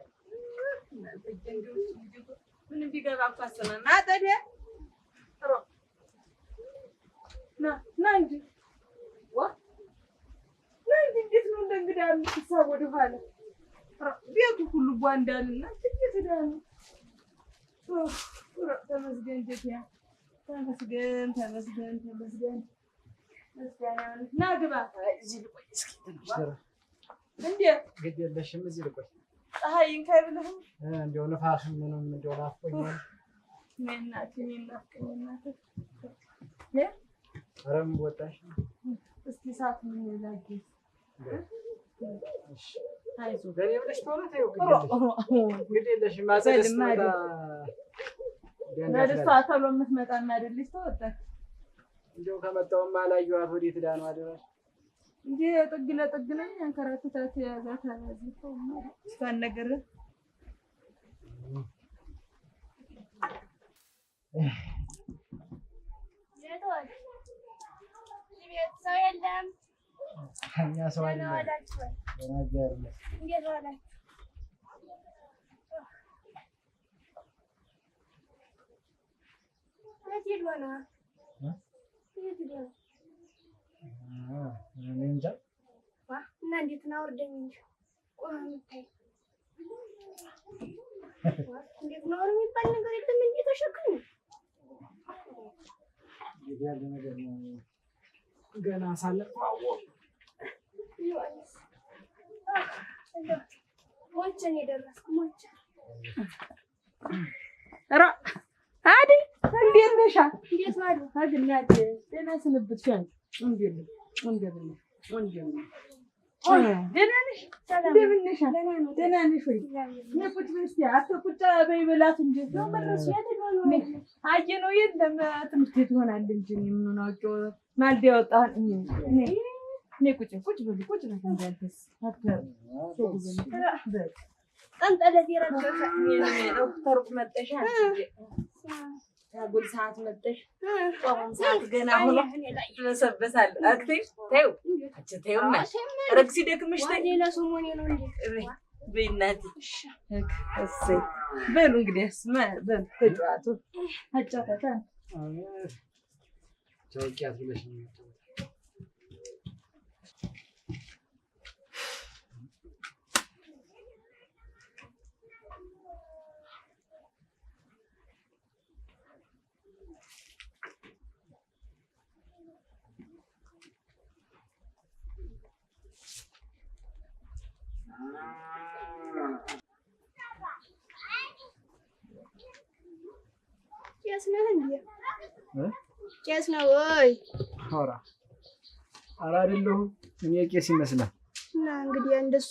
Speaker 2: ምን ቢገባ አፋሰና አጠደ ና እንጂ ዋ ና እንጂ እንዴት ነው እንግዳ የምትሳብ ወደ ኋላ ቤቱ ሁሉ ቧንዳልና ትዳኑ ተመስገን ጀቲያ ተመስገን ና ግባ።
Speaker 1: እዚህ ልቆይ እስኪ ትንሽ ደራ
Speaker 2: እንዴ
Speaker 1: ግድ የለሽም እዚህ ልቆይ
Speaker 2: ፀሐይ እንካይ ብለህም
Speaker 1: እንደው ነፋሱ ምንም እንደው ናፍቆኛል።
Speaker 2: እናቴ
Speaker 1: ኧረ ምን ወጣሽ?
Speaker 2: እስኪ ሰዓት ምን ይላል?
Speaker 1: እሺ አይዞህ ገሬ ብለሽ ቶሎ ተይው ግድ የለሽም ማጸደስ መጣ
Speaker 2: ለደስታ ተብሎ የምትመጣና አይደለሽ ተወጣች።
Speaker 1: እንደው ከመጣሁማ አላየኋት ወዴት ሄዳ ነው አደረሽ?
Speaker 2: እንዴ ጥግ ለጥግ ነኝ አንከራተታት ያዛት አላዝፈው እስካን ነገር
Speaker 3: ሰው የለም።
Speaker 1: እኛ ሰው አይደለም።
Speaker 3: እንዴት ዋላችሁ? የት ሄዶ ነው? የት ሄዶ ነው?
Speaker 1: እኔ እንጃ።
Speaker 3: እና እንዴት ነው? አውርደኝ እንጂ ቆይ የምታይ እንዴት ነው የሚባል ነገር የለም። እንዴ ተሸክም
Speaker 1: ያለ ነገር ነው። ገና ሳለፈው
Speaker 3: ሞቼን የደረስኩ ሞቼ
Speaker 2: ኧረ አይደል እንዴት ነሽ?
Speaker 3: እንዴት ዋሉ?
Speaker 2: አግናት ደህና ስንብት ሻን እንዴት ነው? ደህና ነሽ? እንደምን ነሽ? ደህና ነሽ ወይ? ቁጭ በይ እስኪ ቁጭ በይ በላት እንጂ ነው መረሱ አየነው የለም ትምህርት ቤት ይሆናል እንጂ ምን አውቄው ማልዳ ያወጣን እኔ ቁጭ በል እንዳልተስ አትበር
Speaker 3: ቀንጠለት ይረዳሻ
Speaker 2: ነው ተሩቅ መጣሽ አጉል ሰዓት መጣሽ ቆም ሰዓት ገና ሆኖ ተሰበሳል አክቲቭ ተይውማ ረክሲ ደክምሽ
Speaker 3: ሌላ ሰሞኔ ነው እንዴ
Speaker 2: በእናት እሰይ በሉ እንግዲህ በሉ ተጫዋቱ አጫውታ
Speaker 1: ቻውቂያት ብለሽ ነው
Speaker 3: ቄስ ነህ እንዴ? ቄስ ነው ወይ?
Speaker 1: ኧረ አይደለሁም። እኔ ቄስ ይመስላል።
Speaker 3: እና እንግዲህ እንደሱ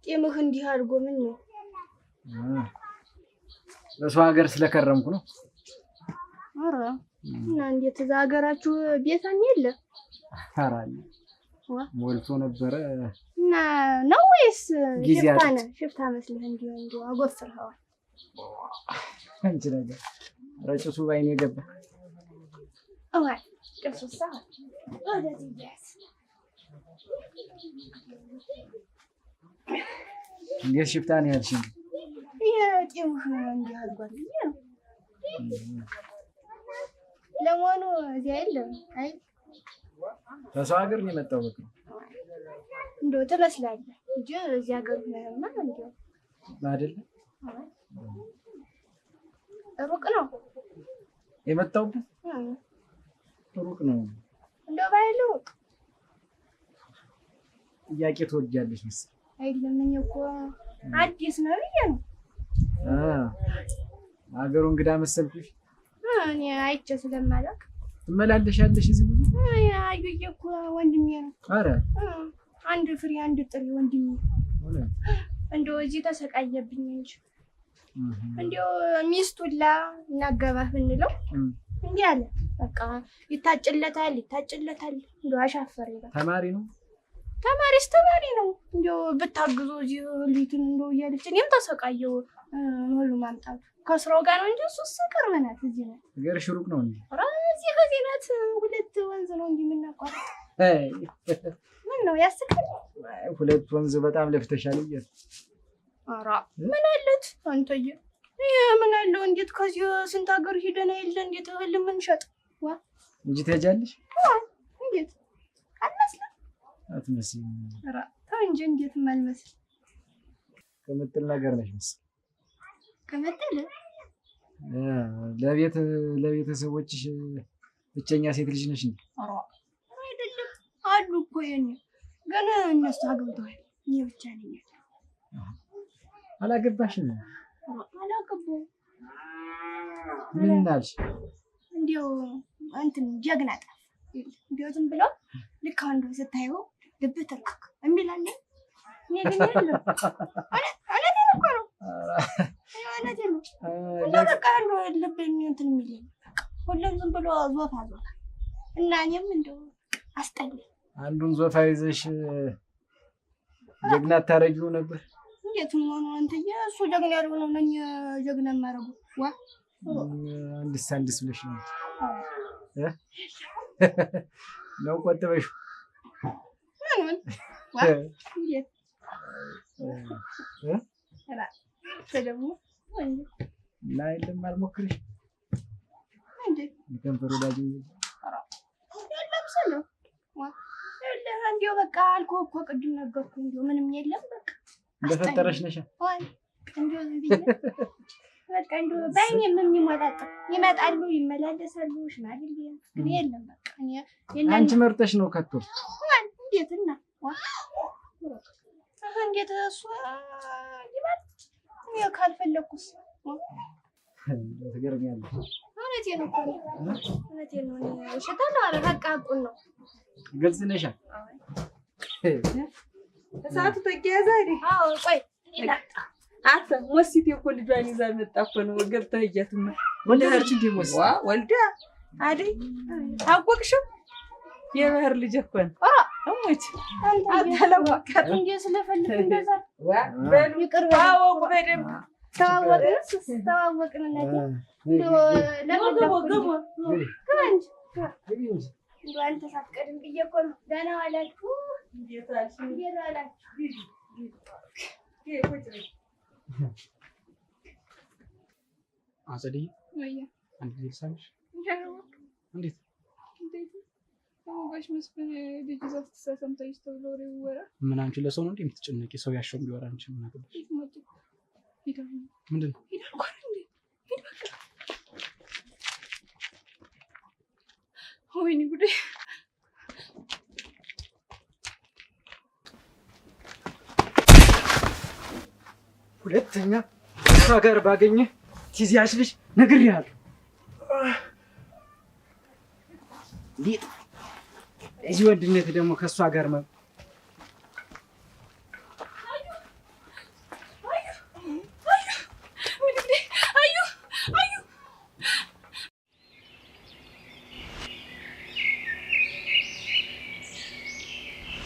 Speaker 3: ጤምህ እንዲህ አድርጎ ምን ነው?
Speaker 1: በሰው ሀገር ስለከረምኩ ነው።
Speaker 3: ኧረ እና እንዴት እዛ ሀገራችሁ ቤታኝ የለ?
Speaker 1: ኧረ ሞልቶ ነበረ።
Speaker 3: እና ነው ወይስ
Speaker 1: ጊዜ
Speaker 3: ሽፍታ መስለህ እንዲሁ አጎፍርኸዋል?
Speaker 1: አንቺ ነገር ረጭሱ ባይኔ ገባ።
Speaker 3: አዋይ ጭሱሳ ወደዚህ ያስ
Speaker 1: እንዴት ሽፍታ ነው ያልሽኝ?
Speaker 3: የጤምህ እንዲህ አድርጓል ነው። ለመሆኑ እዚያ የለም? አይ
Speaker 1: በሰው ሀገር ነው የመጣው። በቃ
Speaker 3: እንደው ትመስላለህ እንጂ እዚህ ሀገር ነህማ እንደው
Speaker 1: አይደለም።
Speaker 3: ሩቅ ነው
Speaker 1: የመጣሁበት። ሩቅ ነው
Speaker 3: እንደው ባይለው
Speaker 1: ጥያቄ ትወጃለሽ መሰለኝ።
Speaker 3: አይደለም እኔ እኮ አዲስ ነው ብዬ ነው።
Speaker 1: ሀገሩ እንግዳ መሰልኩሽ?
Speaker 3: እኔ አይቼ ስለማላውቅ
Speaker 1: ትመላለሻለሽ እዚህ ብዙ?
Speaker 3: አዩዬ እኮ ወንድሜ ነው።
Speaker 1: ኧረ
Speaker 3: አንድ ፍሬ አንድ ጥሪ ወንድሜ እንደው እዚህ ተሰቃየብኝ እንጂ እንደው ሚስቱላ እናገባህ ብንለው እንዲህ አለ። በቃ ይታጭለታል እንደው አሻፈረኝ። በቃ
Speaker 1: ተማሪ ነው?
Speaker 3: ተማሪስ ተማሪ ነው። እንደው ብታግዞ እዚህ ልጅን እንደው እያለች እኔም ተሰቃየው ሁሉ ማምጣቱ ከስራው ጋር ነው እንጂ እሱስ ቅርብ ናት። እዚህ ናት።
Speaker 1: እግርሽ ሩቅ ነው እንዴ?
Speaker 3: ኧረ እዚህ ከዚህ ናት። ሁለት ወንዝ ነው እንጂ የምናቋርጥ። ምን ነው ያስቃል?
Speaker 1: ሁለት ወንዝ በጣም ለፍተሻል እያለ
Speaker 3: ኧረ ምን አለት አንተዬ? ይሄ ምን አለው? እንዴት ከዚህ ስንት ሀገር ሄደን የለ እንዴት እህል የምንሸጥ ዋ
Speaker 1: እንጂ ትሄጃለሽ?
Speaker 3: እንዴት አልመስልም?
Speaker 1: አትመስይም።
Speaker 3: ኧረ ተው እንጂ እንዴት ማልመስል
Speaker 1: ከምትል ነገር ነሽ መሰለኝ።
Speaker 3: ከመጠለ
Speaker 1: ለቤተሰቦችሽ ብቸኛ ሴት ልጅ ነሽ እንዴ?
Speaker 3: ኧረ አይደለም አሉ እኮ የኔ ግን እነሱ አግብተዋል። እኔ ብቻ ነኝ።
Speaker 7: አላገባሽም?
Speaker 3: አላገባሁም።
Speaker 7: ምን አልሽ?
Speaker 3: እንዲያው እንትን ጀግና ጠፍ እንዲያው ዝም ብሎ ልክ አንዱ ስታየው ልብህ ተርክክ የሚላለ እኔ ግን የለም። እውነቴን እኮ ነው። እውነቴን ነው። እንደው በቃ አንዱ ልቤን እንትን የሚለኝ ሁሌም ዝም ብሎ ዞፋ እና እኔም እንደው አስጠላኝ።
Speaker 7: አንዱን ዞፋ ይዘሽ ጀግና ታረጊው ነበር።
Speaker 3: እንዴት ነው አንተዬ? እሱ ጀግና ያልሆነው ነኝ ጀግና የማደርገው ዋ
Speaker 7: አንድስ ብለሽ ነው ነው ቆጥበሽ
Speaker 3: ምን ዋ እንዴት ተደሞ
Speaker 7: እና የለም አልሞክርሽ
Speaker 3: እንዴ
Speaker 7: ከንፈር ወዳጅ
Speaker 3: ለምሳሌ ዋ እንዲያው በቃ አልኩህ እኮ ቅድም ነገርኩህ። እንዲያው ምንም የለም በቃ
Speaker 7: እንደፈጠረሽ ነሽ።
Speaker 3: ወይ እንዲያው ዝም ብዬሽ በቃ እንዲያው በእኔ ምን ይመጣጣ ይመጣሉ ይመላለሳሉ ሽማግሌ ግን የለም በቃ
Speaker 7: አንቺ መርጠሽ ነው ከቶ
Speaker 3: እንዴት እና ዋ እንዴት እሱ ይመጣ እኔ ካልፈለኩስ
Speaker 7: ትገርሚያለሽ።
Speaker 3: እውነቴን እኮ ነው። እውነቴን ነው። ውሸት አለ በቃ ሀቁን ነው።
Speaker 7: ግልጽ ነሽ።
Speaker 6: እሳቱ ተያያዘ አይደል?
Speaker 3: አዎ ቆይ
Speaker 6: አንተ ሞሲት እኮ ልጇን ይዛ መጣ እኮ ነው ገብተህ እያትና
Speaker 7: ወልደሽ እንዴ ሞሲ
Speaker 6: ዋ ወልዳ አይደል? ታወቅሽው የባህር ልጅ እኮ ነው። እሞች አታላወቃት
Speaker 3: እንዴ ስለፈልክ እንደዛ
Speaker 6: ዋ በሉ
Speaker 3: ይቅርብ
Speaker 6: አወቁ በደምብ
Speaker 3: ተዋወቅን ለምን አንተ ሳትቀድም ብዬሽ እኮ ነው። ደህና ዋላችሁ? እንዴት ዋላችሁ?
Speaker 4: አጸደይ አንድ ጊዜ ሳምሽ እንዴት
Speaker 8: ጋሽ መስፍን ልጅ ዛፍ ተሰምተሽ ተብሎ ወሬ ወራ
Speaker 4: ምን አንቺ ለሰው ነው እንዴ የምትጨነቂ? ሰው ያሸው ቢወራ አንቺ ምን አገባሽ? ምንድን ነው
Speaker 8: ወይኔ ጉዴ!
Speaker 7: ሁለተኛ እሷ ጋር ባገኘህ ትይዣለሽ ነግሬሃለሁ። እዚህ ወንድነት ደግሞ ከእሷ ጋር